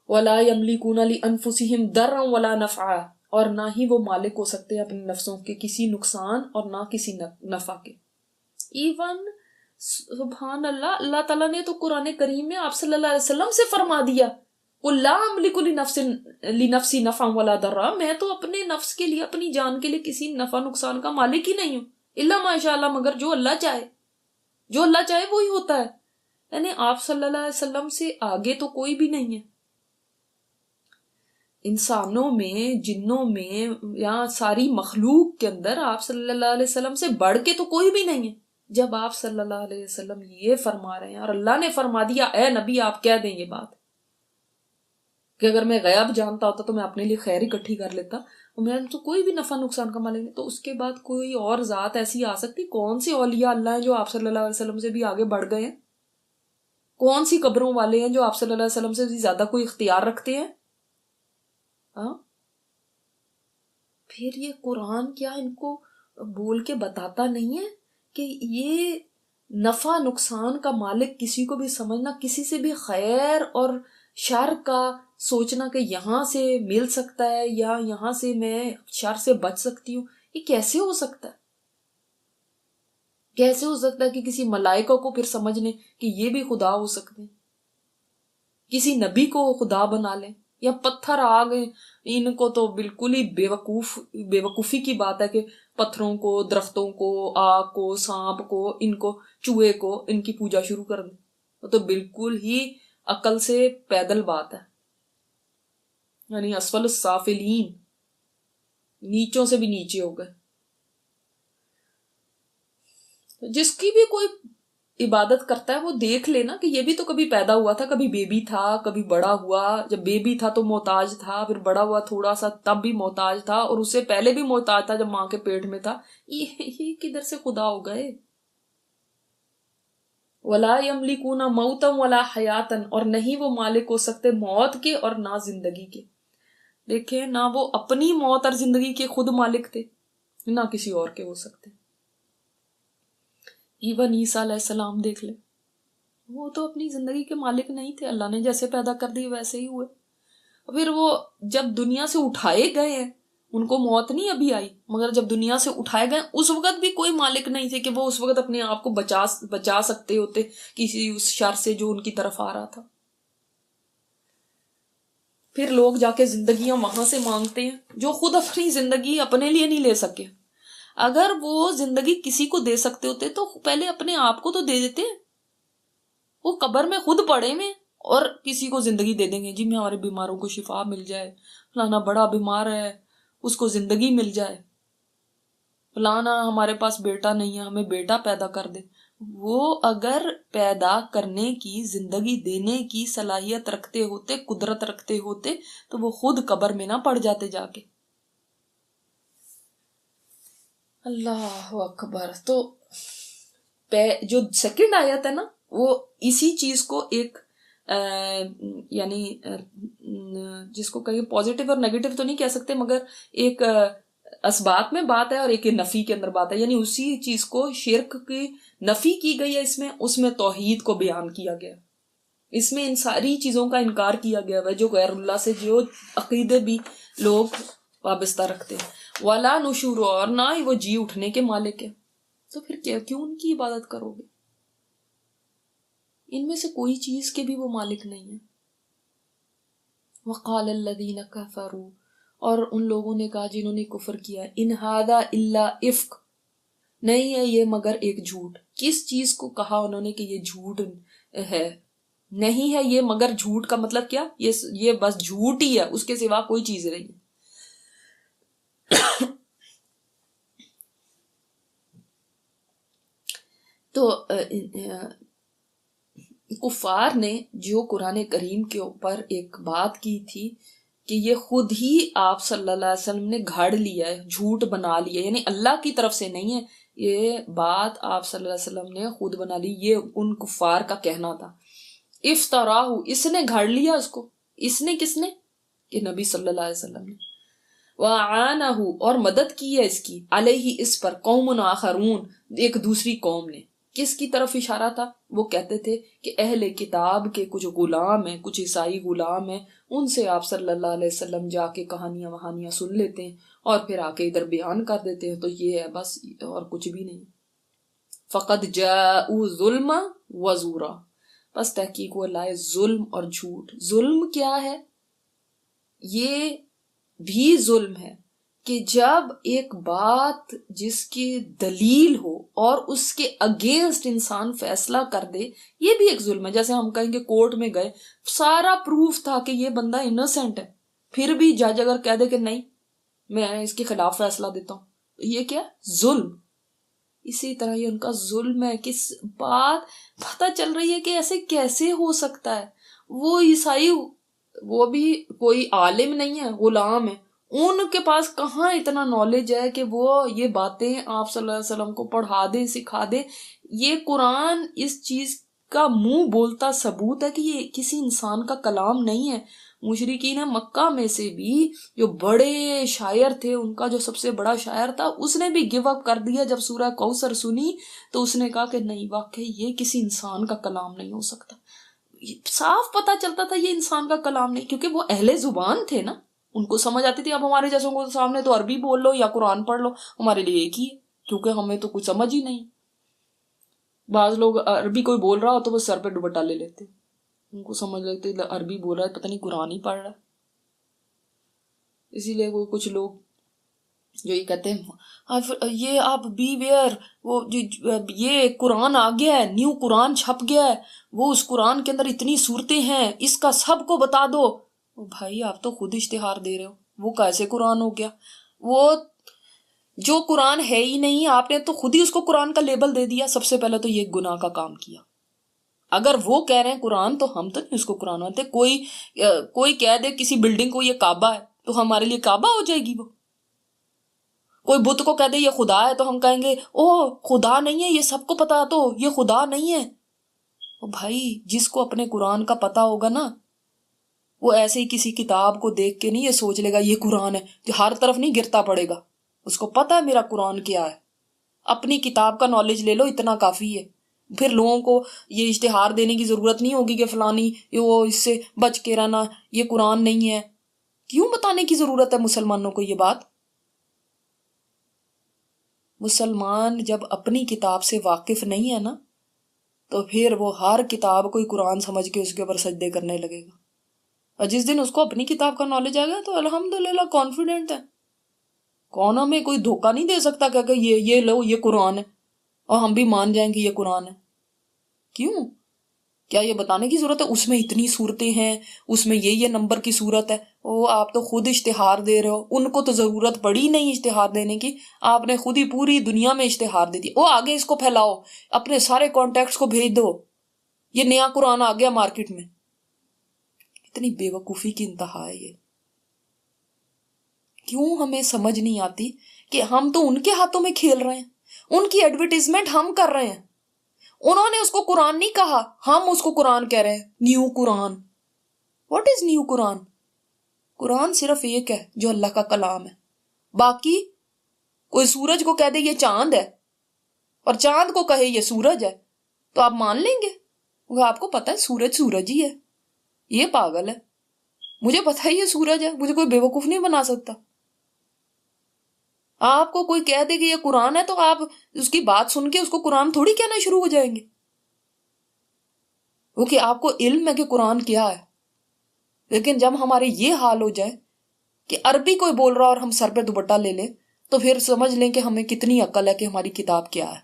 Speaker 1: وَلَا يَمْلِكُونَ لِأَنفُسِهِمْ ضَرًّا وَلَا نَفْعًا، اور نہ ہی وہ مالک ہو سکتے اپنے نفسوں کے کسی نقصان اور نہ کسی نفع کے. ایون سبحان اللہ، اللہ تعالیٰ نے تو قرآن کریم میں آپ صلی اللہ علیہ وسلم سے فرما دیا قُلْ لَا أَمْلِكُ لِنَفْسِي نَفْعًا وَلَا ضَرًّا، میں تو اپنے نفس کے لیے، اپنی جان کے لیے کسی نفع نقصان کا مالک ہی نہیں ہوں، الا ماشاء اللہ، مگر جو اللہ چاہے. جو اللہ چاہے وہی ہوتا ہے. یعنی آپ صلی اللہ علیہ وسلم سے آگے تو کوئی بھی نہیں ہے. انسانوں میں، جنوں میں، یا ساری مخلوق کے اندر آپ صلی اللہ علیہ وسلم سے بڑھ کے تو کوئی بھی نہیں ہے. جب آپ صلی اللہ علیہ وسلم یہ فرما رہے ہیں اور اللہ نے فرما دیا اے نبی آپ کہہ دیں یہ بات کہ اگر میں غیب جانتا ہوتا تو میں اپنے لیے خیر اکٹھی کر لیتا، میں تو کوئی بھی نفع نقصان کا مالک نہیں. تو اس کے بعد کوئی اور ذات ایسی آ سکتی؟ کون سی اولیاء اللہ ہیں جو آپ صلی اللہ علیہ وسلم سے بھی آگے بڑھ گئے ہیں؟ کون سی قبروں والے ہیں جو آپ صلی اللہ علیہ وسلم سے بھی زیادہ کوئی اختیار رکھتے ہیں؟ ہاں پھر یہ قرآن کیا ان کو بول کے بتاتا نہیں ہے کہ یہ نفع نقصان کا مالک کسی کو بھی سمجھنا، کسی سے بھی خیر اور شر کا سوچنا کہ یہاں سے مل سکتا ہے یا یہاں سے میں شر سے بچ سکتی ہوں، یہ کیسے ہو سکتا ہے؟ کیسے ہو سکتا ہے کہ کسی ملائکہ کو پھر سمجھنے کہ یہ بھی خدا ہو سکتے ہیں، کسی نبی کو خدا بنا لیں، یا پتھر آ گئے. ان کو تو بالکل ہی بے وقوفی کی بات ہے کہ پتھروں کو، درختوں کو، آگ کو، سانپ کو، ان کو، چوہے کو، ان کی پوجا شروع کر دیں. وہ تو بالکل ہی عقل سے پیدل بات ہے. یعنی اسفل السافلین، نیچوں سے بھی نیچے ہو گئے. جس کی بھی کوئی عبادت کرتا ہے وہ دیکھ لینا کہ یہ بھی تو کبھی پیدا ہوا تھا، کبھی بیبی تھا، کبھی بڑا ہوا. جب بیبی تھا تو محتاج تھا، پھر بڑا ہوا تھوڑا سا تب بھی محتاج تھا، اور اس سے پہلے بھی محتاج تھا جب ماں کے پیٹ میں تھا. یہ کدھر سے خدا ہو گئے؟ وَلَا يَمْلِكُونَ مَوْتًا وَلَا حَيَاتًا، اور نہیں وہ مالک ہو سکتے موت کے اور نہ زندگی کے. دیکھیں نہ وہ اپنی موت اور زندگی کے خود مالک تھے، نہ کسی اور کے ہو سکتے. ایون عیسیٰ علیہ السلام دیکھ لیں، وہ تو اپنی زندگی کے مالک نہیں تھے، اللہ نے جیسے پیدا کر دی ویسے ہی ہوئے. پھر وہ جب دنیا سے اٹھائے گئے ہیں، ان کو موت نہیں ابھی آئی، مگر جب دنیا سے اٹھائے گئے اس وقت بھی کوئی مالک نہیں تھے کہ وہ اس وقت اپنے آپ کو بچا سکتے ہوتے کسی اس شر سے جو ان کی طرف آ رہا تھا. پھر لوگ جا کے زندگیاں وہاں سے مانگتے ہیں جو خود اپنی زندگی اپنے لیے نہیں لے سکے. اگر وہ زندگی کسی کو دے سکتے ہوتے تو پہلے اپنے آپ کو تو دے دیتے. وہ قبر میں خود پڑے میں اور کسی کو زندگی دے دیں گے، جی میں ہمارے بیماروں کو شفا مل جائے، فلانا بڑا بیمار ہے اس کو زندگی مل جائے، فلانا ہمارے پاس بیٹا نہیں ہے ہمیں بیٹا پیدا کر دے. وہ اگر پیدا کرنے کی، زندگی دینے کی صلاحیت رکھتے ہوتے، قدرت رکھتے ہوتے، تو وہ خود قبر میں نہ پڑ جاتے جا کے. اللہ اکبر. تو جو سیکنڈ آیت ہے نا وہ اسی چیز کو ایک یعنی جس کو کہیں پازیٹیو اور نیگیٹو تو نہیں کہہ سکتے، مگر ایک اسبات میں بات ہے اور ایک نفی کے اندر بات ہے. یعنی اسی چیز کو، شرک کی نفی کی گئی ہے اس میں توحید کو بیان کیا گیا، اس میں ان ساری چیزوں کا انکار کیا گیا ہے جو غیر اللہ سے جو عقیدے بھی لوگ وابستہ رکھتے ہیں. وَلَا نُشُورُ، اور نہ ہی وہ جی اٹھنے کے مالک ہے. تو پھر کیوں ان کی عبادت کرو گے؟ ان میں سے کوئی چیز کے بھی وہ مالک نہیں ہے. وَقَالَ الَّذِينَ كَفَرُوا، اور ان لوگوں نے کہا جنہوں نے کفر کیا، إِنْ هَذَا إِلَّا إِفْكٌ، نہیں ہے یہ مگر ایک جھوٹ. کس چیز کو کہا انہوں نے کہ یہ جھوٹ ہے؟ نہیں ہے یہ مگر جھوٹ کا مطلب کیا؟ یہ بس جھوٹ ہی ہے، اس کے سوا کوئی چیز نہیں ہے۔ تو کفار نے جو قرآن کریم کے اوپر ایک بات کی تھی کہ یہ خود ہی آپ صلی اللہ علیہ وسلم نے گھڑ لیا ہے، جھوٹ بنا لیا، یعنی اللہ کی طرف سے نہیں ہے یہ بات، آپ صلی اللہ علیہ وسلم نے خود بنا لی، یہ ان کفار کا کہنا تھا۔ افتراہ، اس نے گھڑ لیا اس کو، اس نے کس نے؟ کہ نبی صلی اللہ علیہ وسلم نے۔ وَعَانَهُ، اور مدد کی ہے اس کی، علیہ، اس پر، قوم آخرون، ایک دوسری قوم نے۔ کس کی طرف اشارہ تھا؟ وہ کہتے تھے کہ اہل کتاب کے کچھ غلام ہیں، کچھ عیسائی غلام ہیں، ان سے آپ صلی اللہ علیہ وسلم جا کے کہانیاں وہانیاں سن لیتے ہیں اور پھر آ کے ادھر بیان کر دیتے ہیں، تو یہ ہے بس، اور کچھ بھی نہیں۔ فقد جاءوا ظلما وزورا، بس تحقیق وہ لائے ظلم اور جھوٹ۔ ظلم کیا ہے؟ یہ بھی ظلم ہے کہ جب ایک بات جس کی دلیل ہو اور اس کے اگینسٹ انسان فیصلہ کر دے، یہ بھی ایک ظلم ہے۔ جیسے ہم کہیں گے کورٹ میں گئے، سارا پروف تھا کہ یہ بندہ انوسینٹ ہے، پھر بھی جج اگر کہہ دے کہ نہیں میں اس کے خلاف فیصلہ دیتا ہوں، تو یہ کیا؟ ظلم۔ اسی طرح یہ ان کا ظلم ہے کہ بات پتہ چل رہی ہے کہ ایسے کیسے ہو سکتا ہے۔ وہ عیسائی، وہ بھی کوئی عالم نہیں ہے، غلام ہے، ان کے پاس کہاں اتنا نالج ہے کہ وہ یہ باتیں آپ صلی اللہ علیہ وسلم کو پڑھا دے، سکھا دے۔ یہ قرآن اس چیز کا منہ بولتا ثبوت ہے کہ یہ کسی انسان کا کلام نہیں ہے۔ مشرکین مکہ میں سے بھی جو بڑے شاعر تھے، ان کا جو سب سے بڑا شاعر تھا، اس نے بھی گیو اپ کر دیا جب سورہ کوثر سنی، تو اس نے کہا کہ نہیں، واقعی یہ کسی انسان کا کلام نہیں ہو سکتا۔ صاف پتہ چلتا تھا یہ انسان کا کلام نہیں، کیونکہ وہ اہل زبان تھے نا، ان کو سمجھ آتی تھی۔ اب ہمارے جیسوں کو سامنے تو عربی بول لو یا قرآن پڑھ لو، ہمارے لیے ایک ہی ہے، کیونکہ ہمیں تو کچھ سمجھ ہی نہیں۔ بعض لوگ عربی کوئی بول رہا ہو تو وہ سر پہ دوپٹہ لے لیتے، ان کو سمجھ لگتے عربی بول رہا ہے، پتہ نہیں قرآن ہی پڑھ رہا ہے۔ اسی لیے وہ کچھ لوگ جو یہ کہتے ہیں یہ آپ بی ویئر، وہ یہ قرآن آ گیا ہے، نیو قرآن چھپ گیا ہے، وہ اس قرآن کے اندر اتنی صورتیں ہیں، اس کا سب کو بتا دو۔ بھائی آپ تو خود اشتہار دے رہے ہو، وہ کیسے قرآن ہو گیا؟ وہ جو قرآن ہے ہی نہیں، آپ نے تو خود ہی اس کو قرآن کا لیبل دے دیا۔ سب سے پہلے تو یہ گناہ کا کام کیا۔ اگر وہ کہہ رہے ہیں قرآن، تو ہم تو نہیں اس کو قرآن مانتے۔ کوئی کہہ دے کسی بلڈنگ کو یہ کعبہ ہے، تو ہمارے لیے کعبہ ہو جائے گی وہ۔ کوئی بت کو کہہ دے یہ خدا ہے، تو ہم کہیں گے او خدا نہیں ہے، یہ سب کو پتا، تو یہ خدا نہیں ہے۔ بھائی جس کو اپنے قرآن کا پتا ہوگا نا، وہ ایسے ہی کسی کتاب کو دیکھ کے نہیں یہ سوچ لے گا یہ قرآن ہے، کہ ہر طرف نہیں گرتا پڑے گا۔ اس کو پتا ہے میرا قرآن کیا ہے۔ اپنی کتاب کا نالج لے لو، اتنا کافی ہے۔ پھر لوگوں کو یہ اشتہار دینے کی ضرورت نہیں ہوگی کہ فلانی وہ اس سے بچ کے رہنا، یہ قرآن نہیں ہے۔ کیوں بتانے کی ضرورت ہے مسلمانوں کو یہ بات؟ مسلمان جب اپنی کتاب سے واقف نہیں ہے نا، تو پھر وہ ہر کتاب کوئی قرآن سمجھ کے اس کے اوپر سجدے کرنے لگے گا۔ اور جس دن اس کو اپنی کتاب کا نالج آ گیا تو الحمدللہ کانفیڈنٹ ہے، کون ہمیں کوئی دھوکہ نہیں دے سکتا کہ یہ لو یہ قرآن ہے، اور ہم بھی مان جائیں کہ یہ قرآن ہے۔ کیوں؟ کیا یہ بتانے کی ضرورت ہے اس میں اتنی صورتیں ہیں، اس میں یہ نمبر کی صورت ہے؟ وہ آپ تو خود اشتہار دے رہے ہو، ان کو تو ضرورت پڑی نہیں اشتہار دینے کی، آپ نے خود ہی پوری دنیا میں اشتہار دے دی۔ وہ آگے اس کو پھیلاؤ، اپنے سارے کانٹیکٹس کو بھیج دو، یہ نیا قرآن آ گیا مارکیٹ میں۔ اتنی بے وقوفی کی انتہا ہے یہ۔ کیوں ہمیں سمجھ نہیں آتی کہ ہم تو ان کے ہاتھوں میں کھیل رہے ہیں، ان کی ایڈورٹیزمنٹ ہم کر رہے ہیں۔ انہوں نے اس کو قرآن نہیں کہا، ہم اس کو قرآن کہہ رہے ہیں، نیو قرآن۔ واٹ از نیو قرآن؟ قرآن صرف ایک ہے جو اللہ کا کلام ہے۔ باقی کوئی سورج کو کہہ دے یہ چاند ہے، اور چاند کو کہے یہ سورج ہے، تو آپ مان لیں گے؟ وہ آپ کو پتا ہے سورج سورج ہی ہے، یہ پاگل ہے، مجھے پتا ہے یہ سورج ہے، مجھے کوئی بیوقوف نہیں بنا سکتا۔ آپ کو کوئی کہہ دے کہ یہ قرآن ہے، تو آپ اس کی بات سن کے اس کو قرآن تھوڑی کہنا شروع ہو جائیں گے، کیونکہ آپ کو علم ہے کہ قرآن کیا ہے۔ لیکن جب ہمارے یہ حال ہو جائے کہ عربی کوئی بول رہا اور ہم سر پہ دوپٹہ لے لیں، تو پھر سمجھ لیں کہ ہمیں کتنی عقل ہے کہ ہماری کتاب کیا ہے۔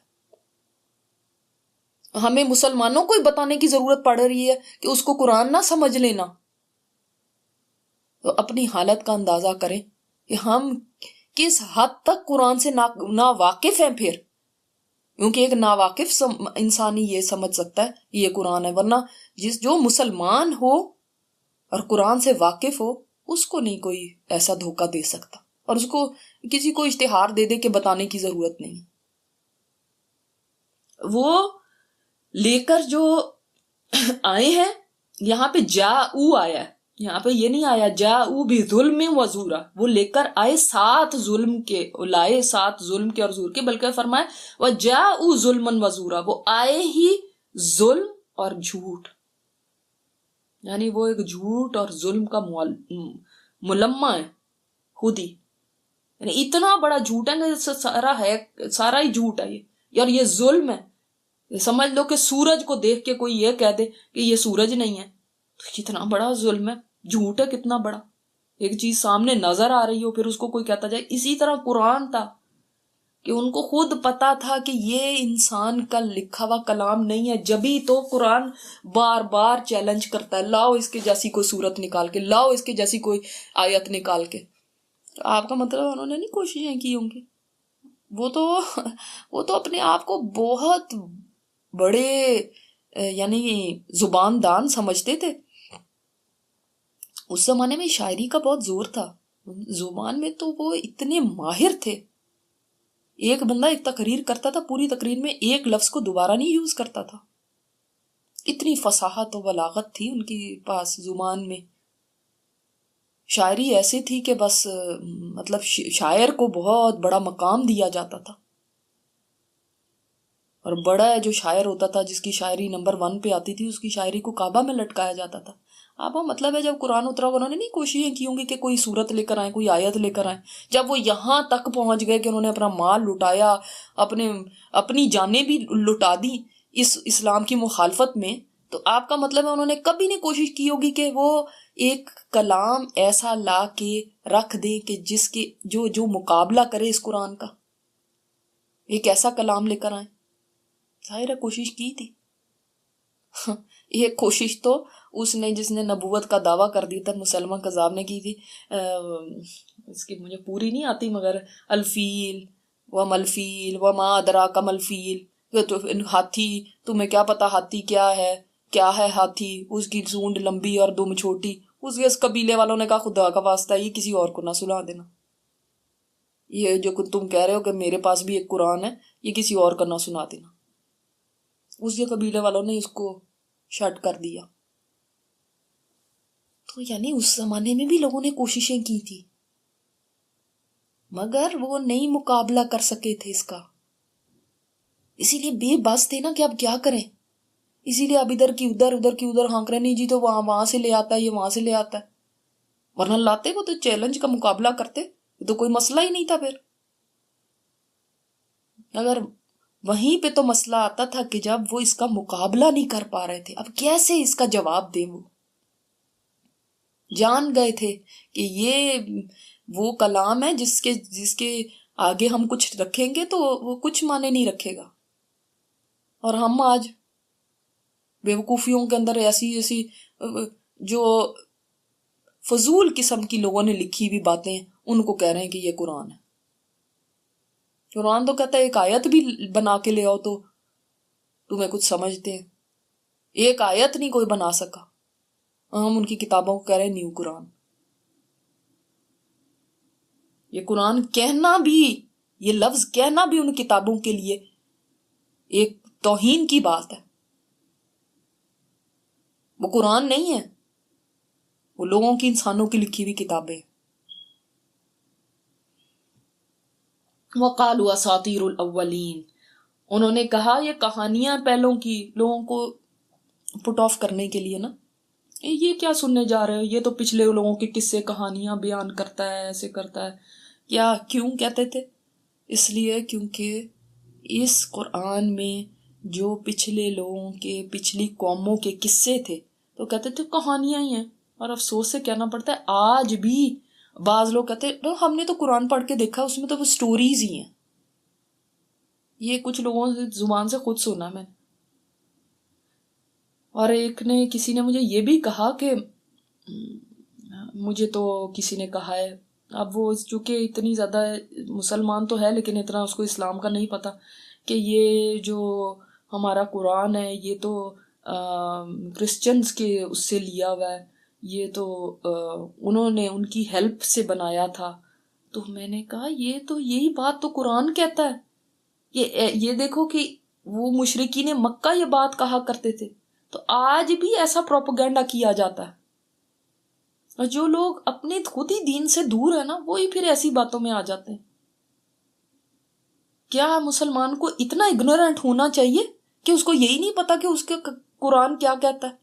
Speaker 1: ہمیں مسلمانوں کو ہی بتانے کی ضرورت پڑ رہی ہے کہ اس کو قرآن نہ سمجھ لینا. تو اپنی حالت کا اندازہ کریں کہ ہم کس حد تک قرآن سے نا واقف ہیں پھر. کیونکہ ایک ناواقف انسان ہی یہ سمجھ سکتا ہے کہ یہ قرآن ہے، ورنہ جو مسلمان ہو اور قرآن سے واقف ہو اس کو نہیں کوئی ایسا دھوکہ دے سکتا، اور اس کو کسی کو اشتہار دے دے کے بتانے کی ضرورت نہیں. وہ لے کر جو آئے ہیں، یہاں پہ جاؤ آیا ہے، یہاں پہ یہ نہیں آیا جاؤ بظلم و زورا، وہ لے کر آئے ساتھ ظلم کے، لائے ساتھ ظلم کے اور زور کے، بلکہ فرمائے وجاؤ ظلما و زورا، وہ آئے ہی ظلم اور جھوٹ، یعنی وہ ایک جھوٹ اور ظلم کا ملمہ ہے خود ہی، یعنی اتنا بڑا جھوٹ ہے کہ سارا ہی جھوٹ ہے یہ، اور یہ ظلم ہے. سمجھ لو کہ سورج کو دیکھ کے کوئی یہ کہہ دے کہ یہ سورج نہیں ہے، تو کتنا بڑا ظلم ہے، جھوٹ ہے کتنا بڑا. ایک چیز سامنے نظر آ رہی ہو پھر اس کو کوئی کہتا جائے. اسی طرح قرآن تھا کہ ان کو خود پتا تھا کہ یہ انسان کا لکھا ہوا کلام نہیں ہے، جبھی تو قرآن بار بار چیلنج کرتا ہے، لاؤ اس کے جیسی کوئی صورت نکال کے، لاؤ اس کے جیسی کوئی آیت نکال کے. آپ کا مطلب انہوں نے نہیں کوششیں کی ہوں گی، وہ تو اپنے آپ کو بہت بڑے یعنی زبان دان سمجھتے تھے. اس زمانے میں شاعری کا بہت زور تھا، زبان میں تو وہ اتنے ماہر تھے. ایک بندہ ایک تقریر کرتا تھا، پوری تقریر میں ایک لفظ کو دوبارہ نہیں یوز کرتا تھا. اتنی فصاحت و بلاغت تھی ان کی پاس زبان میں. شاعری ایسی تھی کہ بس مطلب شاعر کو بہت بڑا مقام دیا جاتا تھا، اور بڑا جو شاعر ہوتا تھا جس کی شاعری نمبر 1 پہ آتی تھی، اس کی شاعری کو کعبہ میں لٹکایا جاتا تھا. اب وہ مطلب ہے جب قرآن اترا انہوں نے نہیں کوششیں کی ہوں گی کہ کوئی صورت لے کر آئیں، کوئی آیت لے کر آئیں. جب وہ یہاں تک پہنچ گئے کہ انہوں نے اپنا مال لٹایا، اپنی جانیں بھی لٹا دی اس اسلام کی مخالفت میں، تو آپ کا مطلب ہے انہوں نے کبھی نہیں کوشش کی ہوگی کہ وہ ایک کلام ایسا لا کے رکھ دیں کہ جس کے جو مقابلہ کرے اس قرآن کا، ایک ایسا کلام لے کر آئیں. ظاہر ہے کوشش کی تھی. یہ کوشش تو اس نے جس نے نبوت کا دعویٰ کر دیا تھا، مسلمہ کذاب نے کی تھی. اس کی مجھے پوری نہیں آتی مگر الفیل وملفیل وما ادراک ملفیل، ہاتھی، تمہیں کیا پتا ہاتھی کیا ہے ہاتھی، اس کی سونڈ لمبی اور دم چھوٹی. اس قبیلے والوں نے کہا خدا کا واسطہ یہ کسی اور کو نہ سنا دینا، یہ جو تم کہہ رہے ہو کہ میرے پاس بھی ایک قرآن ہے، یہ کسی اور کا نہ سنا دینا. اس کے قبیلے والوں نے اس کو شٹ کر دیا. تو یعنی اس زمانے میں بھی لوگوں نے کوششیں کی تھی، مگر وہ نہیں مقابلہ کر سکے تھے اس کا. اسی لیے بے بس تھے نا کہ اب کیا کریں. اسی لیے اب ادھر کی ادھر ہانک رہے، نہیں جی تو وہاں سے لے آتا ہے، یہ وہاں سے لے آتا ہے. ورنہ لاتے وہ تو چیلنج کا مقابلہ کرتے، تو کوئی مسئلہ ہی نہیں تھا. پھر اگر وہیں پہ تو مسئلہ آتا تھا کہ جب وہ اس کا مقابلہ نہیں کر پا رہے تھے، اب کیسے اس کا جواب دیں. وہ جان گئے تھے کہ یہ وہ کلام ہے جس کے آگے ہم کچھ رکھیں گے تو وہ کچھ معنی نہیں رکھے گا. اور ہم آج بیوقوفیوں کے اندر ایسی جو فضول قسم کی لوگوں نے لکھی ہوئی باتیں ان کو کہہ رہے ہیں کہ یہ قرآن ہے. قرآن تو کہتا ہے ایک آیت بھی بنا کے لے آؤ تو تمہیں کچھ سمجھتے ہیں. ایک آیت نہیں کوئی بنا سکا، ہم ان کی کتابوں کو کہہ رہے ہیں نیو قرآن. یہ قرآن کہنا بھی، یہ لفظ کہنا بھی ان کتابوں کے لیے ایک توہین کی بات ہے. وہ قرآن نہیں ہے، وہ لوگوں کی، انسانوں کی لکھی ہوئی کتابیں. وَقَالُوا أَسَاطِيرُ الْأَوَّلِينَ، انہوں نے کہا یہ کہانیاں پہلوں کی، لوگوں کو پٹ آف کرنے کے لیے نا، یہ کیا سننے جا رہے ہو، یہ تو پچھلے لوگوں کے قصے کہانیاں بیان کرتا ہے، ایسے کرتا ہے. کیا کیوں کہتے تھے؟ اس لیے کیونکہ اس قرآن میں جو پچھلے لوگوں کے، پچھلی قوموں کے قصے تھے تو کہتے تھے کہانیاں ہی ہیں. اور افسوس سے کہنا پڑتا ہے آج بھی بعض لوگ کہتے ہیں ہم نے تو قرآن پڑھ کے دیکھا اس میں تو وہ سٹوریز ہی ہیں. یہ کچھ لوگوں سے زبان سے خود سنا میں نے. اور ایک نے کسی نے مجھے یہ بھی کہا کہ مجھے تو کسی نے کہا ہے، اب وہ چونکہ اتنی زیادہ مسلمان تو ہے لیکن اتنا اس کو اسلام کا نہیں پتا، کہ یہ جو ہمارا قرآن ہے یہ تو کرسچنز کے اس سے لیا ہوا ہے، یہ تو انہوں نے ان کی ہیلپ سے بنایا تھا۔ تو میں نے کہا یہ تو یہی بات تو قرآن کہتا ہے، یہ دیکھو کہ وہ مشرکین مکہ یہ بات کہا کرتے تھے، تو آج بھی ایسا پروپیگنڈا کیا جاتا ہے، اور جو لوگ اپنے خود ہی دین سے دور ہے نا وہی پھر ایسی باتوں میں آ جاتے ہیں۔ کیا مسلمان کو اتنا اگنورنٹ ہونا چاہیے کہ اس کو یہی نہیں پتا کہ اس کے قرآن کیا کہتا ہے،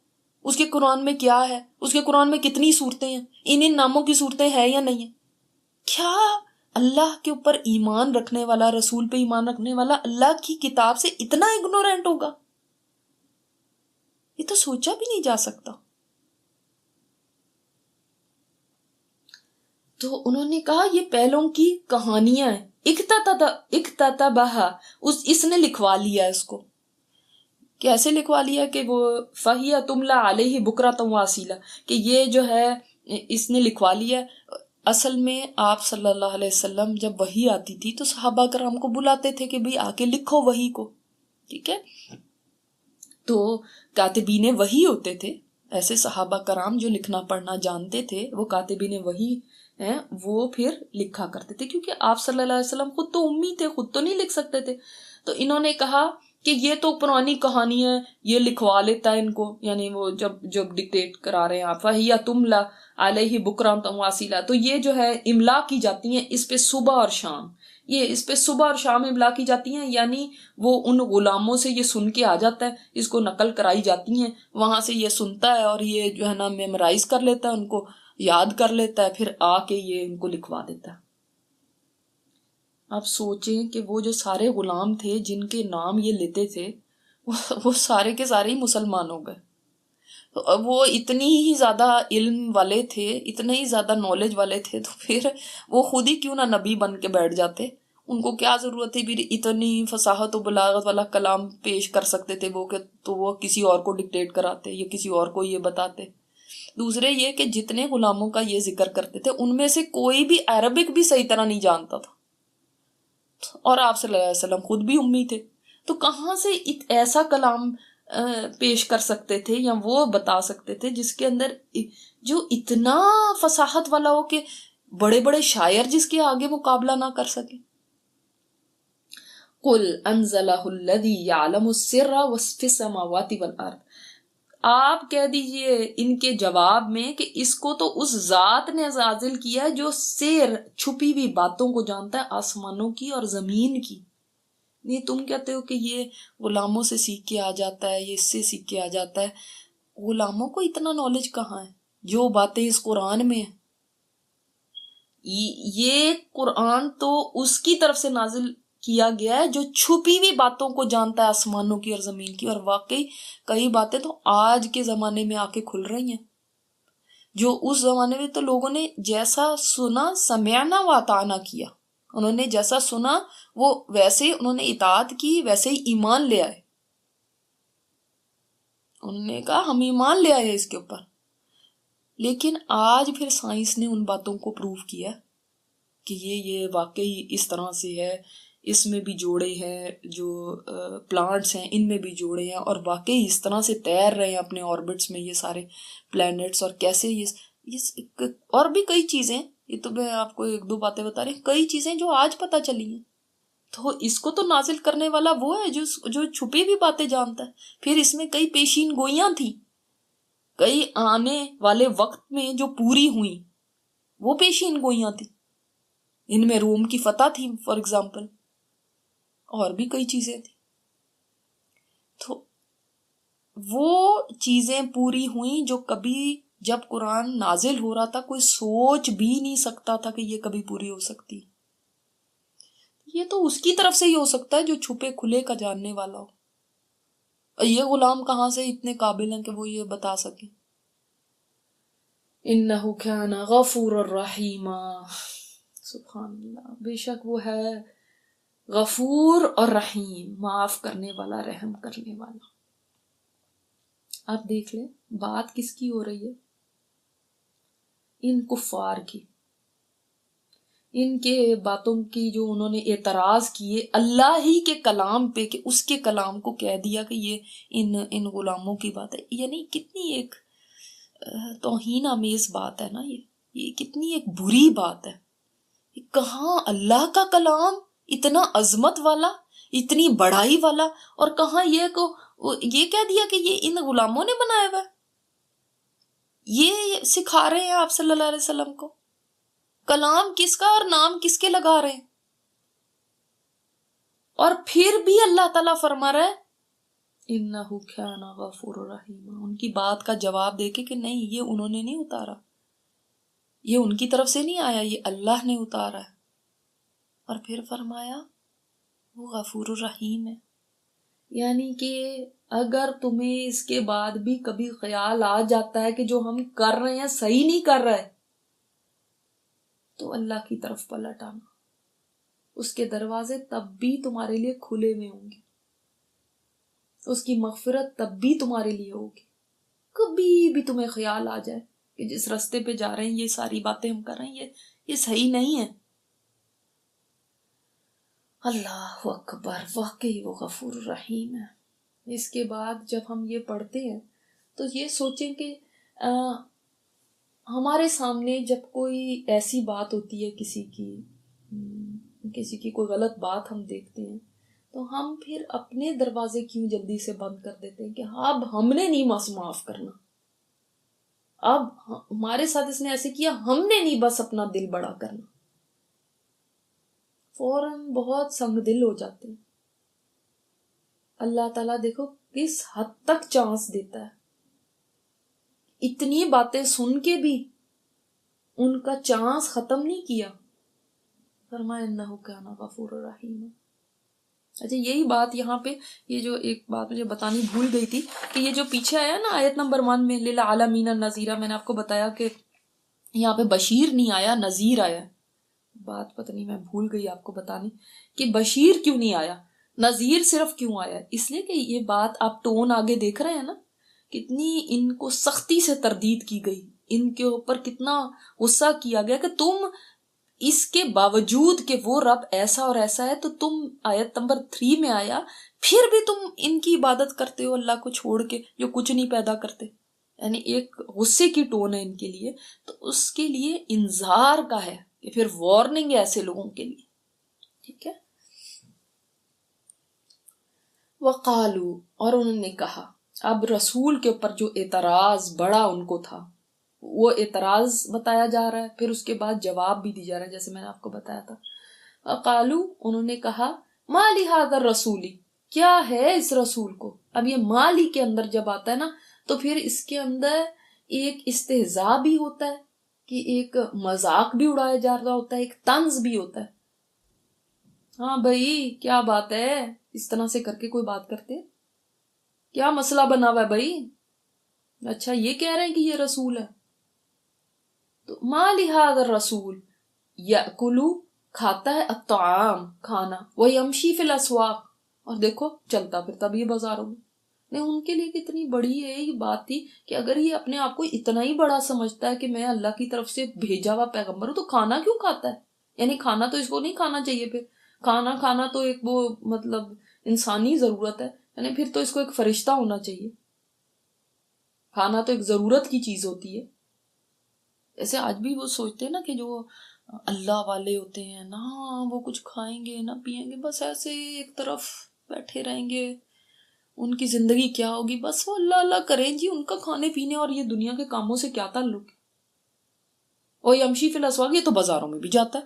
Speaker 1: اس کے قرآن میں کیا ہے، اس کے قرآن میں کتنی صورتیں ہیں، ان ناموں کی صورتیں ہیں یا نہیں ہیں؟ کیا اللہ کے اوپر ایمان رکھنے والا، رسول پہ ایمان رکھنے والا اللہ کی کتاب سے اتنا اگنورنٹ ہوگا؟ یہ تو سوچا بھی نہیں جا سکتا۔ تو انہوں نے کہا یہ پہلوں کی کہانیاں ہیں، اکتتبہا، اس نے لکھوا لیا اس کو۔ کیسے لکھوا لیا؟ کہ وہ فہیہ تملا علیہ بکرۃ واصیلا، کہ یہ جو ہے اس نے لکھوا لیا۔ اصل میں آپ صلی اللہ علیہ وسلم جب وحی آتی تھی تو صحابہ کرام کو بلاتے تھے کہ بھئی آ کے لکھو وحی کو، ٹھیک ہے؟ تو کاتبین وحی ہوتے تھے، ایسے صحابہ کرام جو لکھنا پڑھنا جانتے تھے وہ کاتبین وحی ہیں، وہ پھر لکھا کرتے تھے، کیونکہ آپ صلی اللہ علیہ وسلم خود تو امی تھے، خود تو نہیں لکھ سکتے تھے۔ تو انہوں نے کہا کہ یہ تو پرانی کہانی ہے، یہ لکھوا لیتا ہے ان کو، یعنی وہ جب ڈکٹیٹ کرا رہے ہیں آپ، فہیہ تملا علیہ بکرۃ واصیلا، تو یہ جو ہے املا کی جاتی ہیں اس پہ صبح اور شام، یہ اس پہ صبح اور شام املا کی جاتی ہیں، یعنی وہ ان غلاموں سے یہ سن کے آ جاتا ہے، اس کو نقل کرائی جاتی ہیں، وہاں سے یہ سنتا ہے اور یہ جو ہے نا میمورائز کر لیتا ہے، ان کو یاد کر لیتا ہے، پھر آ کے یہ ان کو لکھوا دیتا ہے۔ آپ سوچیں کہ وہ جو سارے غلام تھے جن کے نام یہ لیتے تھے وہ سارے کے سارے ہی مسلمان ہو گئے۔ تو وہ اتنی ہی زیادہ علم والے تھے، اتنے ہی زیادہ نالج والے تھے، تو پھر وہ خود ہی کیوں نہ نبی بن کے بیٹھ جاتے؟ ان کو کیا ضرورت تھی پھر اتنی فصاحت و بلاغت والا کلام پیش کر سکتے تھے وہ، کہ تو وہ کسی اور کو ڈکٹیٹ کراتے یا کسی اور کو یہ بتاتے۔ دوسرے یہ کہ جتنے غلاموں کا یہ ذکر کرتے تھے ان میں سے کوئی بھی عربک بھی صحیح طرح نہیں جانتا تھا، اور آپ صلی اللہ علیہ وسلم خود بھی امی تھے، تو کہاں سے ایسا کلام پیش کر سکتے تھے یا وہ بتا سکتے تھے جس کے اندر جو اتنا فصاحت والا ہو کہ بڑے بڑے شاعر جس کے آگے مقابلہ نہ کر سکے؟ قُلْ أَنزَلَهُ الَّذِي يَعْلَمُ السِّرَّ فِي السَّمَاوَاتِ وَالْأَرْضِ، آپ کہہ دیجئے ان کے جواب میں کہ اس کو تو اس ذات نے نازل کیا ہے جو سر، چھپی ہوئی باتوں کو جانتا ہے، آسمانوں کی اور زمین کی۔ نہیں تم کہتے ہو کہ یہ غلاموں سے سیکھ کے آ جاتا ہے، یہ اس سے سیکھ کے آ جاتا ہے۔ غلاموں کو اتنا نالج کہاں ہے جو باتیں اس قرآن میں ہیں؟ یہ قرآن تو اس کی طرف سے نازل کیا گیا ہے جو چھپی ہوئی باتوں کو جانتا ہے، آسمانوں کی اور زمین کی، اور واقعی کئی باتیں تو آج کے زمانے میں آ کے کھل رہی ہیں، جو اس زمانے میں تو لوگوں نے جیسا سنا سمعنا و اطعنا کیا، انہوں نے جیسا سنا وہ ویسے ہی انہوں نے اطاعت کی، ویسے ہی ایمان لے آئے، انہوں نے کہا ہم ایمان لے آئے اس کے اوپر۔ لیکن آج پھر سائنس نے ان باتوں کو پروف کیا کہ یہ واقعی اس طرح سے ہے، اس میں بھی جوڑے ہیں، جو پلانٹس ہیں ان میں بھی جوڑے ہیں، اور واقعی اس طرح سے تیر رہے ہیں اپنے آربٹس میں یہ سارے پلانٹس، اور کیسے یہ اور بھی کئی چیزیں، یہ تو میں آپ کو ایک دو باتیں بتا رہی ہوں، کئی چیزیں جو آج پتہ چلی ہیں۔ تو اس کو تو نازل کرنے والا وہ ہے جو چھپی بھی باتیں جانتا ہے۔ پھر اس میں کئی پیشین گوئیاں تھیں، کئی آنے والے وقت میں جو پوری ہوئیں وہ پیشین گوئیاں تھیں، ان میں روم کی فتح تھی فار ایگزامپل، اور بھی کئی چیزیں تھیں۔ تو وہ چیزیں پوری ہوئیں جو کبھی جب قرآن نازل ہو رہا تھا کوئی سوچ بھی نہیں سکتا تھا کہ یہ کبھی پوری ہو سکتی۔ یہ تو اس کی طرف سے ہی ہو سکتا ہے جو چھپے کھلے کا جاننے والا ہو، اور یہ غلام کہاں سے اتنے قابل ہیں کہ وہ یہ بتا سکیں۔ انہ کان غفورا رحیما، سبحان اللہ، بے شک وہ ہے غفور اور رحیم، معاف کرنے والا، رحم کرنے والا۔ آپ دیکھ لیں بات کس کی ہو رہی ہے، ان کفار کی، ان کے باتوں کی جو انہوں نے اعتراض کیے اللہ ہی کے کلام پہ، کہ اس کے کلام کو کہہ دیا کہ یہ ان غلاموں کی بات ہے. یعنی کتنی ایک توہین آمیز بات ہے نا، یہ کتنی ایک بری بات ہے. کہاں اللہ کا کلام اتنا عظمت والا، اتنی بڑائی والا، اور کہاں یہ کہہ دیا کہ یہ ان غلاموں نے بنایا ہوا ہے. یہ سکھا رہے ہیں آپ صلی اللہ علیہ وسلم کو کلام کس کا اور نام کس کے لگا رہے ہیں. اور پھر بھی اللہ تعالیٰ فرما رہا ہے اِنَّهُ كَانَ غَفُورًا رَحِيمًا. ان کی بات کا جواب دے کے کہ نہیں، یہ انہوں نے نہیں اتارا، یہ ان کی طرف سے نہیں آیا، یہ اللہ نے اتارا ہے. اور پھر فرمایا وہ غفور الرحیم ہے. یعنی کہ اگر تمہیں اس کے بعد بھی کبھی خیال آ جاتا ہے کہ جو ہم کر رہے ہیں صحیح نہیں کر رہے، تو اللہ کی طرف پلٹ آنا. اس کے دروازے تب بھی تمہارے لیے کھلے ہوئے ہوں گے، اس کی مغفرت تب بھی تمہارے لیے ہوگی. کبھی بھی تمہیں خیال آ جائے کہ جس راستے پہ جا رہے ہیں، یہ ساری باتیں ہم کر رہے ہیں، یہ صحیح نہیں ہے، اللہ اکبر، واقعی وہ غفور الرحیم ہے. اس کے بعد جب ہم یہ پڑھتے ہیں تو یہ سوچیں کہ ہمارے سامنے جب کوئی ایسی بات ہوتی ہے، کسی کی کوئی غلط بات ہم دیکھتے ہیں، تو ہم پھر اپنے دروازے کیوں جلدی سے بند کر دیتے ہیں کہ اب ہم نے نہیں معاف کرنا، اب ہمارے ساتھ اس نے ایسے کیا، ہم نے نہیں بس اپنا دل بڑا کرنا. فوراً بہت سنگ دل ہو جاتے ہیں. اللہ تعالیٰ دیکھو کس حد تک چانس دیتا ہے. اتنی باتیں سن کے بھی ان کا چانس ختم نہیں کیا. فرمایا انہ کان غفور الرحیم. اچھا یہی بات یہاں پہ، یہ جو ایک بات مجھے بتانی بھول گئی تھی کہ یہ جو پیچھے آیا نا آیت نمبر 1 میں للعالمین النذیرہ، میں نے آپ کو بتایا کہ یہاں پہ بشیر نہیں آیا، نذیر آیا. بات پتہ نہیں میں بھول گئی آپ کو بتانی کہ بشیر کیوں نہیں آیا، نذیر صرف کیوں آیا. اس لیے کہ یہ بات آپ ٹون آگے دیکھ رہے ہیں نا، کتنی ان کو سختی سے تردید کی گئی، ان کے اوپر کتنا غصہ کیا گیا کہ تم اس کے باوجود کہ وہ رب ایسا اور ایسا ہے، تو تم آیت نمبر 3 میں آیا پھر بھی تم ان کی عبادت کرتے ہو اللہ کو چھوڑ کے جو کچھ نہیں پیدا کرتے. یعنی ایک غصے کی ٹون ہے ان کے لیے، تو اس کے لیے انذار کا ہے کہ پھر وارننگ ہے ایسے لوگوں کے لیے. ٹھیک ہے. وقالو، اور انہوں نے کہا، اب رسول کے اوپر جو اعتراض بڑا ان کو تھا وہ اعتراض بتایا جا رہا ہے، پھر اس کے بعد جواب بھی دی جا رہا ہے جیسے میں نے آپ کو بتایا تھا. وقالو، انہوں نے کہا، ما لہذا الرسولی، کیا ہے اس رسول کو. اب یہ مالی کے اندر جب آتا ہے نا تو پھر اس کے اندر ایک استہزاء بھی ہوتا ہے کہ ایک مذاق بھی اڑایا جا رہا ہوتا ہے، ایک طنز بھی ہوتا ہے. ہاں بھائی کیا بات ہے، اس طرح سے کر کے کوئی بات کرتے، کیا مسئلہ بنا ہوا ہے بھائی. اچھا یہ کہہ رہے ہیں کہ یہ رسول ہے. تو ما لہذا الرسول یأکلو، کھاتا ہے، الطعام، کھانا، ویمشی فی الاسواق، اور دیکھو چلتا پھرتا بھی بازاروں میں. نہیں ان کے لیے کتنی بڑی ہے یہ بات تھی کہ اگر یہ اپنے آپ کو اتنا ہی بڑا سمجھتا ہے کہ میں اللہ کی طرف سے بھیجا ہوا پیغمبر ہوں، تو کھانا کیوں کھاتا ہے. یعنی کھانا تو اس کو نہیں کھانا چاہیے. پھر کھانا تو ایک وہ مطلب انسانی ضرورت ہے، یعنی پھر تو اس کو ایک فرشتہ ہونا چاہیے. کھانا تو ایک ضرورت کی چیز ہوتی ہے. ایسے آج بھی وہ سوچتے ہیں نا کہ جو اللہ والے ہوتے ہیں نا، وہ کچھ کھائیں گے نہ پیئیں گے، بس ایسے ایک طرف بیٹھے رہیں گے، ان کی زندگی کیا ہوگی، بس وہ اللہ اللہ کریں جی، ان کا کھانے پینے اور یہ دنیا کے کاموں سے کیا تعلق ہے. اور یمشی فی الاسواق، یہ تو بازاروں میں بھی جاتا ہے.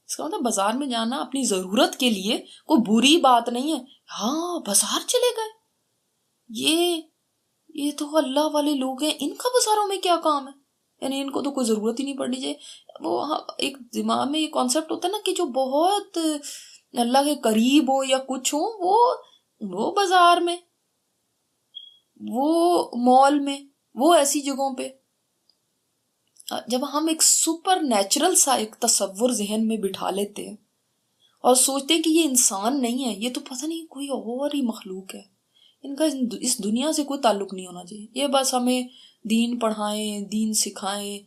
Speaker 1: اس کا مطلب بازار میں جانا اپنی ضرورت کے لیے کوئی بری بات نہیں ہے. ہاں بازار چلے گئے، یہ تو اللہ والے لوگ ہیں، ان کا بازاروں میں کیا کام ہے، یعنی ان کو تو کوئی ضرورت ہی نہیں پڑنی چاہیے. وہ ایک دماغ میں یہ کانسیپٹ ہوتا ہے نا کہ جو بہت اللہ کے قریب ہو یا کچھ ہو، وہ بازار میں، وہ مال میں، وہ ایسی جگہوں پہ. جب ہم ایک سپر نیچرل سا ایک تصور ذہن میں بٹھا لیتے ہیں اور سوچتے ہیں کہ یہ انسان نہیں ہے، یہ تو پتہ نہیں کوئی اور ہی مخلوق ہے، ان کا اس دنیا سے کوئی تعلق نہیں ہونا چاہیے. یہ بس ہمیں دین پڑھائیں، دین سکھائیں،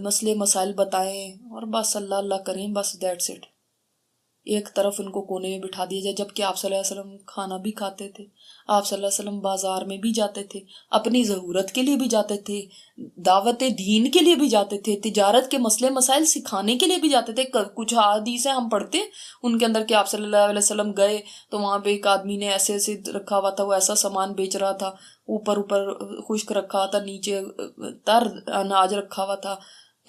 Speaker 1: مسئلے مسائل بتائیں اور بس اللہ اللہ کریں، بس دیٹس اٹ. ایک طرف ان کو کونے میں بٹھا دیا جائے. جبکہ آپ صلی اللہ علیہ وسلم کھانا بھی کھاتے تھے، آپ صلی اللہ علیہ وسلم بازار میں بھی جاتے تھے، اپنی ضرورت کے لیے بھی جاتے تھے، دعوت دین کے لیے بھی جاتے تھے، تجارت کے مسئلے مسائل سکھانے کے لیے بھی جاتے تھے. کچھ حدیثیں ہم پڑھتے ان کے اندر کہ آپ صلی اللہ علیہ وسلم گئے تو وہاں پہ ایک آدمی نے ایسے ایسے رکھا ہوا تھا، وہ ایسا سامان بیچ رہا تھا، اوپر اوپر خشک رکھا ہوا تھا، نیچے تر اناج رکھا ہوا تھا.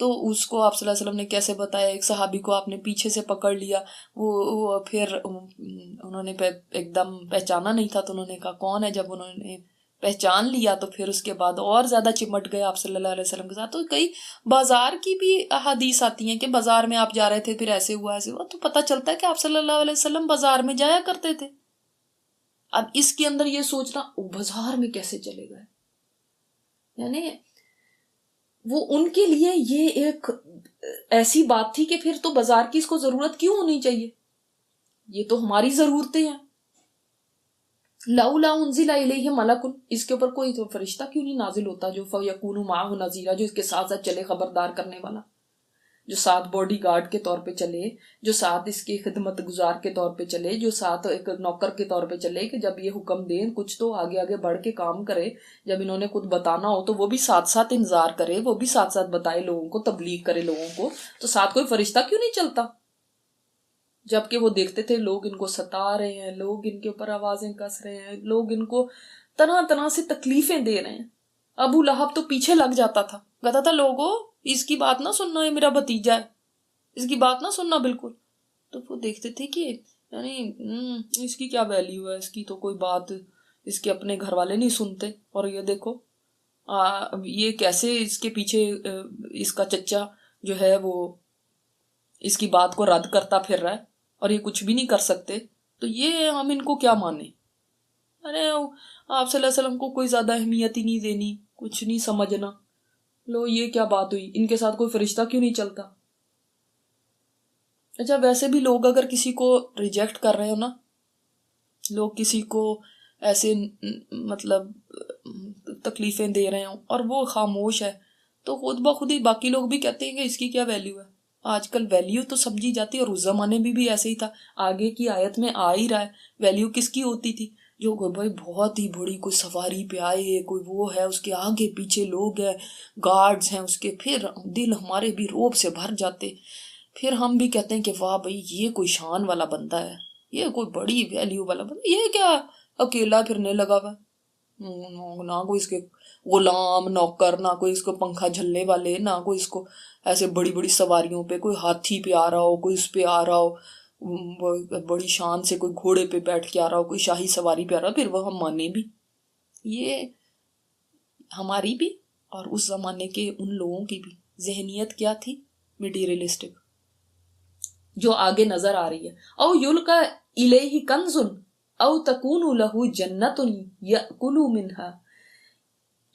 Speaker 1: تو اس کو آپ صلی اللہ علیہ وسلم نے کیسے بتایا؟ ایک صحابی کو آپ نے پیچھے سے پکڑ لیا، وہ پھر انہوں نے ایک دم پہچانا نہیں تھا تو انہوں نے کہا کون ہے. جب انہوں نے پہچان لیا تو پھر اس کے بعد اور زیادہ چمٹ گئے آپ صلی اللہ علیہ وسلم کے ساتھ. تو کئی بازار کی بھی احادیث آتی ہیں کہ بازار میں آپ جا رہے تھے، پھر ایسے ہوا ایسے ہوا، تو پتہ چلتا ہے کہ آپ صلی اللہ علیہ وسلم بازار میں جایا کرتے تھے. اب اس کے اندر یہ سوچنا بازار میں کیسے چلے گئے، یعنی وہ ان کے لیے یہ ایک ایسی بات تھی کہ پھر تو بازار کی اس کو ضرورت کیوں ہونی چاہیے، یہ تو ہماری ضرورتیں ہیں. لولا انزل الیہ ملک، اس کے اوپر کوئی تو فرشتہ کیوں نہیں نازل ہوتا جو فیکون معہ نذیرا، جو اس کے ساتھ ساتھ چلے، خبردار کرنے والا، جو ساتھ باڈی گارڈ کے طور پہ چلے، جو ساتھ اس کے خدمت گزار کے طور پہ چلے، جو ساتھ ایک نوکر کے طور پہ چلے کہ جب یہ حکم دیں کچھ تو آگے آگے بڑھ کے کام کرے، جب انہوں نے خود بتانا ہو تو وہ بھی ساتھ ساتھ انذار کرے، وہ بھی ساتھ ساتھ بتائے لوگوں کو، تبلیغ کرے لوگوں کو. تو ساتھ کوئی فرشتہ کیوں نہیں چلتا؟ جبکہ وہ دیکھتے تھے لوگ ان کو ستا رہے ہیں، لوگ ان کے اوپر آوازیں کس رہے ہیں، لوگ ان کو طرح طرح سے تکلیفیں دے رہے ہیں. ابو لہب تو پیچھے لگ جاتا تھا، کہتا تھا لوگوں اس کی بات نہ سننا، یہ میرا بھتیجا ہے، اس کی بات نہ سننا بالکل. تو وہ دیکھتے تھے کہ یعنی اس کی کیا ویلیو ہے، اس کی تو کوئی بات اس کے اپنے گھر والے نہیں سنتے، اور یہ دیکھو یہ کیسے اس کے پیچھے اس کا چچا جو ہے وہ اس کی بات کو رد کرتا پھر رہا ہے اور یہ کچھ بھی نہیں کر سکتے. تو یہ ہم ان کو کیا مانیں؟ ارے آپ صلی اللہ علیہ وسلم کو کوئی زیادہ اہمیت ہی نہیں دینی، کچھ نہیں سمجھنا. لو یہ کیا بات ہوئی، ان کے ساتھ کوئی فرشتہ کیوں نہیں چلتا؟ اچھا ویسے بھی لوگ اگر کسی کو ریجیکٹ کر رہے ہو نا، لوگ کسی کو ایسے مطلب تکلیفیں دے رہے ہوں اور وہ خاموش ہے، تو خود بخود ہی باقی لوگ بھی کہتے ہیں کہ اس کی کیا ویلیو ہے. آج کل ویلیو تو سمجھی جاتی ہے، اور اس زمانے میں بھی ایسے ہی تھا. آگے کی آیت میں آ ہی رہا ہے ویلیو کس کی ہوتی تھی، جو بھائی بہت ہی بڑی کوئی سواری پہ آئے، کوئی وہ ہے، اس کے آگے پیچھے لوگ ہیں، گارڈز ہیں اس کے، پھر دل ہمارے بھی روب سے بھر جاتے. پھر ہم بھی کہتے ہیں کہ واہ بھائی یہ کوئی شان والا بندہ ہے، یہ کوئی بڑی ویلیو والا بندہ. یہ کیا اکیلا پھرنے لگا ہوا، نہ کوئی اس کے غلام نوکر، نہ کوئی اس کو پنکھا جھلنے والے، نہ کوئی اس کو ایسے بڑی بڑی سواریوں پہ، کوئی ہاتھی پہ آ رہا ہو، کوئی اس پہ آ رہا ہو بڑی شان سے، کوئی گھوڑے پہ بیٹھ کے آ رہا ہو، کوئی شاہی سواری پہ آ رہا ہو، پھر وہ ہم مانے بھی. یہ ہماری بھی اور اس زمانے کے ان لوگوں کی بھی ذہنیت کیا تھی، میٹیریلسٹک، جو آگے نظر آ رہی ہے. او یلقا الیہ کنز او تکون لہ جنت یأکل منہا،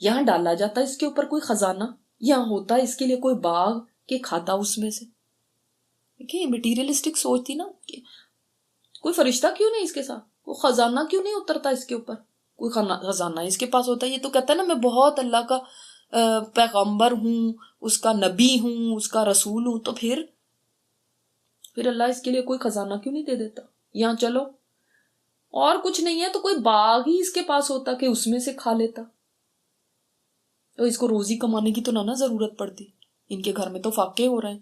Speaker 1: یہاں ڈالا جاتا ہے اس کے اوپر کوئی خزانہ، یہاں ہوتا ہے اس کے لیے کوئی باغ کہ کھاتا اس میں سے. دیکھیں مٹیریلسٹک سوچ تھی نا کہ کوئی فرشتہ کیوں نہیں اس کے ساتھ، کوئی خزانہ کیوں نہیں اترتا اس کے اوپر، کوئی خزانہ اس کے پاس ہوتا ہے. یہ تو کہتا ہے نا میں بہت اللہ کا پیغمبر ہوں، اس کا نبی ہوں، اس کا رسول ہوں. تو پھر اللہ اس کے لیے کوئی خزانہ کیوں نہیں دے دیتا، یہاں چلو، اور کچھ نہیں ہے تو کوئی باغ ہی اس کے پاس ہوتا کہ اس میں سے کھا لیتا. تو اس کو روزی کمانے کی تو نہ ضرورت پڑتی، ان کے گھر میں تو فاقے ہو رہے ہیں.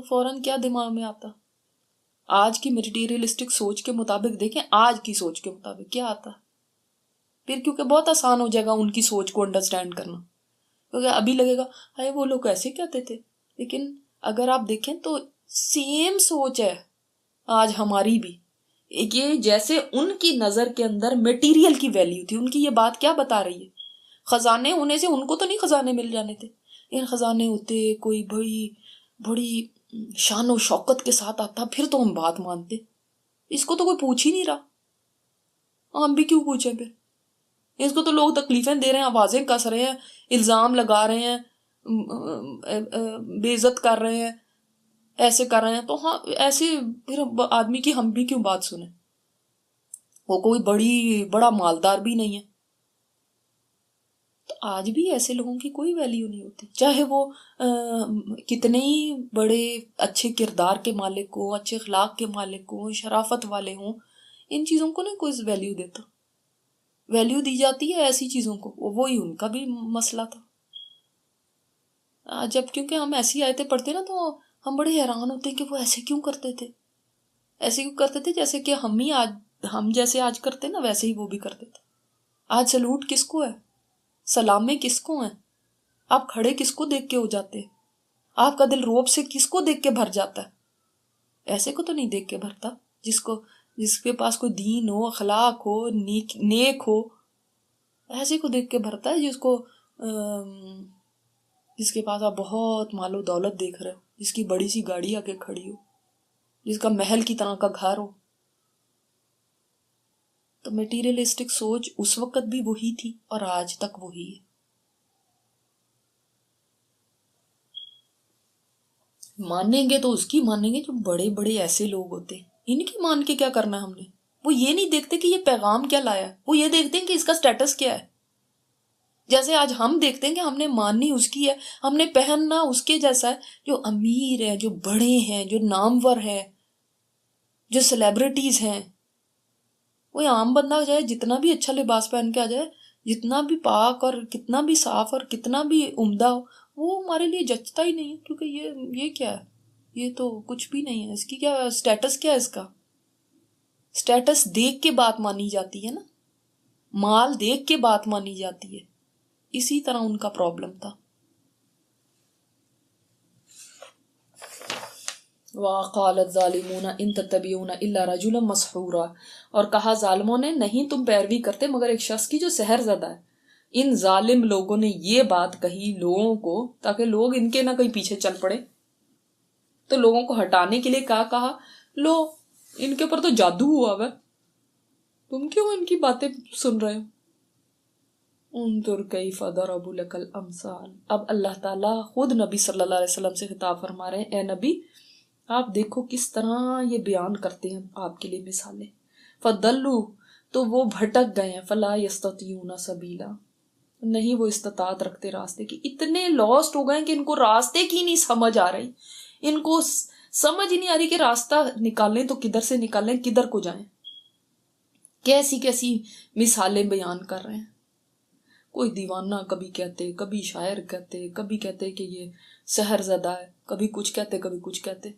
Speaker 1: فوراً کیا دماغ میں آتا؟ آج کی میٹیریلسٹک سوچ کے مطابق دیکھیں، آج کی سوچ کے مطابق کیا آتا پھر، کیونکہ بہت آسان ہو جائے گا ان کی سوچ کو انڈرسٹینڈ کرنا. کیونکہ ابھی لگے گا ہائے وہ لوگ ایسے کہتے تھے، لیکن اگر آپ دیکھیں تو سیم سوچ ہے آج ہماری بھی. یہ جیسے ان کی نظر کے اندر میٹیریل کی ویلیو تھی، ان کی یہ بات کیا بتا رہی ہے، خزانے ہونے سے ان کو تو نہیں خزانے مل جانے تھے، لیکن خزانے ہوتے، کوئی بڑی شان و شوکت کے ساتھ آتا، پھر تو ہم بات مانتے. اس کو تو کوئی پوچھ ہی نہیں رہا، ہم بھی کیوں پوچھیں پھر. اس کو تو لوگ تکلیفیں دے رہے ہیں، آوازیں کس رہے ہیں، الزام لگا رہے ہیں، بے عزت کر رہے ہیں، ایسے کر رہے ہیں. تو ہاں ایسے پھر آدمی کی ہم بھی کیوں بات سنیں. وہ کوئی بڑا مالدار بھی نہیں ہے. تو آج بھی ایسے لوگوں کی کوئی ویلیو نہیں ہوتی، چاہے وہ کتنے ہی بڑے اچھے کردار کے مالک ہوں، اچھے اخلاق کے مالک ہوں، شرافت والے ہوں، ان چیزوں کو نہیں کوئی ویلیو دیتا. ویلیو دی جاتی ہے ایسی چیزوں کو، وہی ان کا بھی مسئلہ تھا. جب کیونکہ ہم ایسی آیتیں پڑھتے نا تو ہم بڑے حیران ہوتے ہیں کہ وہ ایسے کیوں کرتے تھے، ایسے کیوں کرتے تھے جیسے کہ ہم جیسے آج کرتے نا ویسے ہی وہ بھی کرتے تھے. آج سلوٹ کس کو ہے، سلامیں کس کو ہیں، آپ کھڑے کس کو دیکھ کے ہو جاتے ہیں، آپ کا دل روب سے کس کو دیکھ کے بھر جاتا ہے. ایسے کو تو نہیں دیکھ کے بھرتا جس کے پاس کوئی دین ہو، اخلاق ہو، نیک ہو. ایسے کو دیکھ کے بھرتا ہے جس کے پاس آپ بہت مال و دولت دیکھ رہے ہو، جس کی بڑی سی گاڑی آ کے کھڑی ہو، جس کا محل کی طرح کا گھر ہو. تو میٹیریلسٹک سوچ اس وقت بھی وہی تھی اور آج تک وہی ہے. مانیں گے تو اس کی مانیں گے جو بڑے بڑے ایسے لوگ ہوتے ہیں. ان کی مان کے کیا کرنا ہم نے؟ وہ یہ نہیں دیکھتے کہ یہ پیغام کیا لایا ہے، وہ یہ دیکھتے ہیں کہ اس کا سٹیٹس کیا ہے. جیسے آج ہم دیکھتے ہیں کہ ہم نے ماننی اس کی ہے، ہم نے پہننا اس کے جیسا ہے، جو امیر ہے، جو بڑے ہیں، جو نامور ہے، جو سیلیبریٹیز ہیں. وہ عام بندہ جائے جتنا بھی اچھا لباس پہن کے آ جائے، جتنا بھی پاک اور کتنا بھی صاف اور کتنا بھی عمدہ ہو، وہ ہمارے لیے جچتا ہی نہیں ہے. کیونکہ یہ کیا ہے، یہ تو کچھ بھی نہیں ہے. اس کی کیا سٹیٹس، کیا ہے اس کا سٹیٹس؟ دیکھ کے بات مانی جاتی ہے نا، مال دیکھ کے بات مانی جاتی ہے. اسی طرح ان کا پرابلم تھا. وَقَالَ الظَّالِمُونَ إِن تَتَّبِعُونَ إِلَّا رَجُلًا مَسْحُورًا، اور کہا ظالموں نے نہیں تم پیروی کرتے مگر ایک شخص کی جو سحر زدہ ہے. ان ظالم لوگوں نے یہ بات کہی لوگوں کو تاکہ لوگ ان کے نہ کہیں پیچھے چل پڑے. تو لوگوں کو ہٹانے کے لیے کہا لو ان کے اوپر تو جادو ہوا ہے، تم کیوں ان کی باتیں سن رہے ہو. انظر کیف ضربوا لک الامثال. اب اللہ تعالیٰ خود نبی صلی اللہ علیہ وسلم سے خطاب فرما رہے ہیں، اے نبی آپ دیکھو کس طرح یہ بیان کرتے ہیں آپ کے لیے مثالیں. فضلوا، تو وہ بھٹک گئے ہیں، فلا یستطیعون سبیلا، نہیں وہ استطاعت رکھتے راستے کی. اتنے لاسٹ ہو گئے کہ ان کو راستے کی نہیں سمجھ آ رہی، ان کو سمجھ ہی نہیں آ رہی کہ راستہ نکالیں تو کدھر سے نکالیں، کدھر کو جائیں. کیسی کیسی مثالیں بیان کر رہے ہیں. کوئی دیوانہ کبھی کہتے، کبھی شاعر کہتے، کبھی کہتے کہ یہ سحر زدہ ہے، کبھی کچھ کہتے کبھی کچھ کہتے.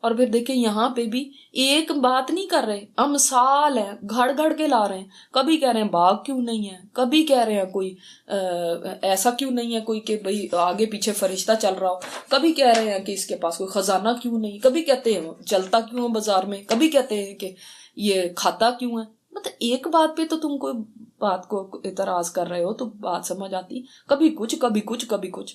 Speaker 1: اور پھر دیکھیں یہاں پہ بھی ایک بات نہیں کر رہے، امثال ہیں، گھڑ گھڑ کے لا رہے ہیں. کبھی کہہ رہے ہیں باغ کیوں نہیں ہے، کبھی کہہ رہے ہیں کوئی ایسا کیوں نہیں ہے کوئی کہ بھئی آگے پیچھے فرشتہ چل رہا ہو، کبھی کہہ رہے ہیں کہ اس کے پاس کوئی خزانہ کیوں نہیں، کبھی کہتے ہیں چلتا کیوں ہے بازار میں، کبھی کہتے ہیں کہ یہ کھاتا کیوں ہے. مطلب ایک بات پہ تو تم کوئی بات کو اعتراض کر رہے ہو تو بات سمجھ آتی، کبھی کچھ کبھی کچھ کبھی کچھ.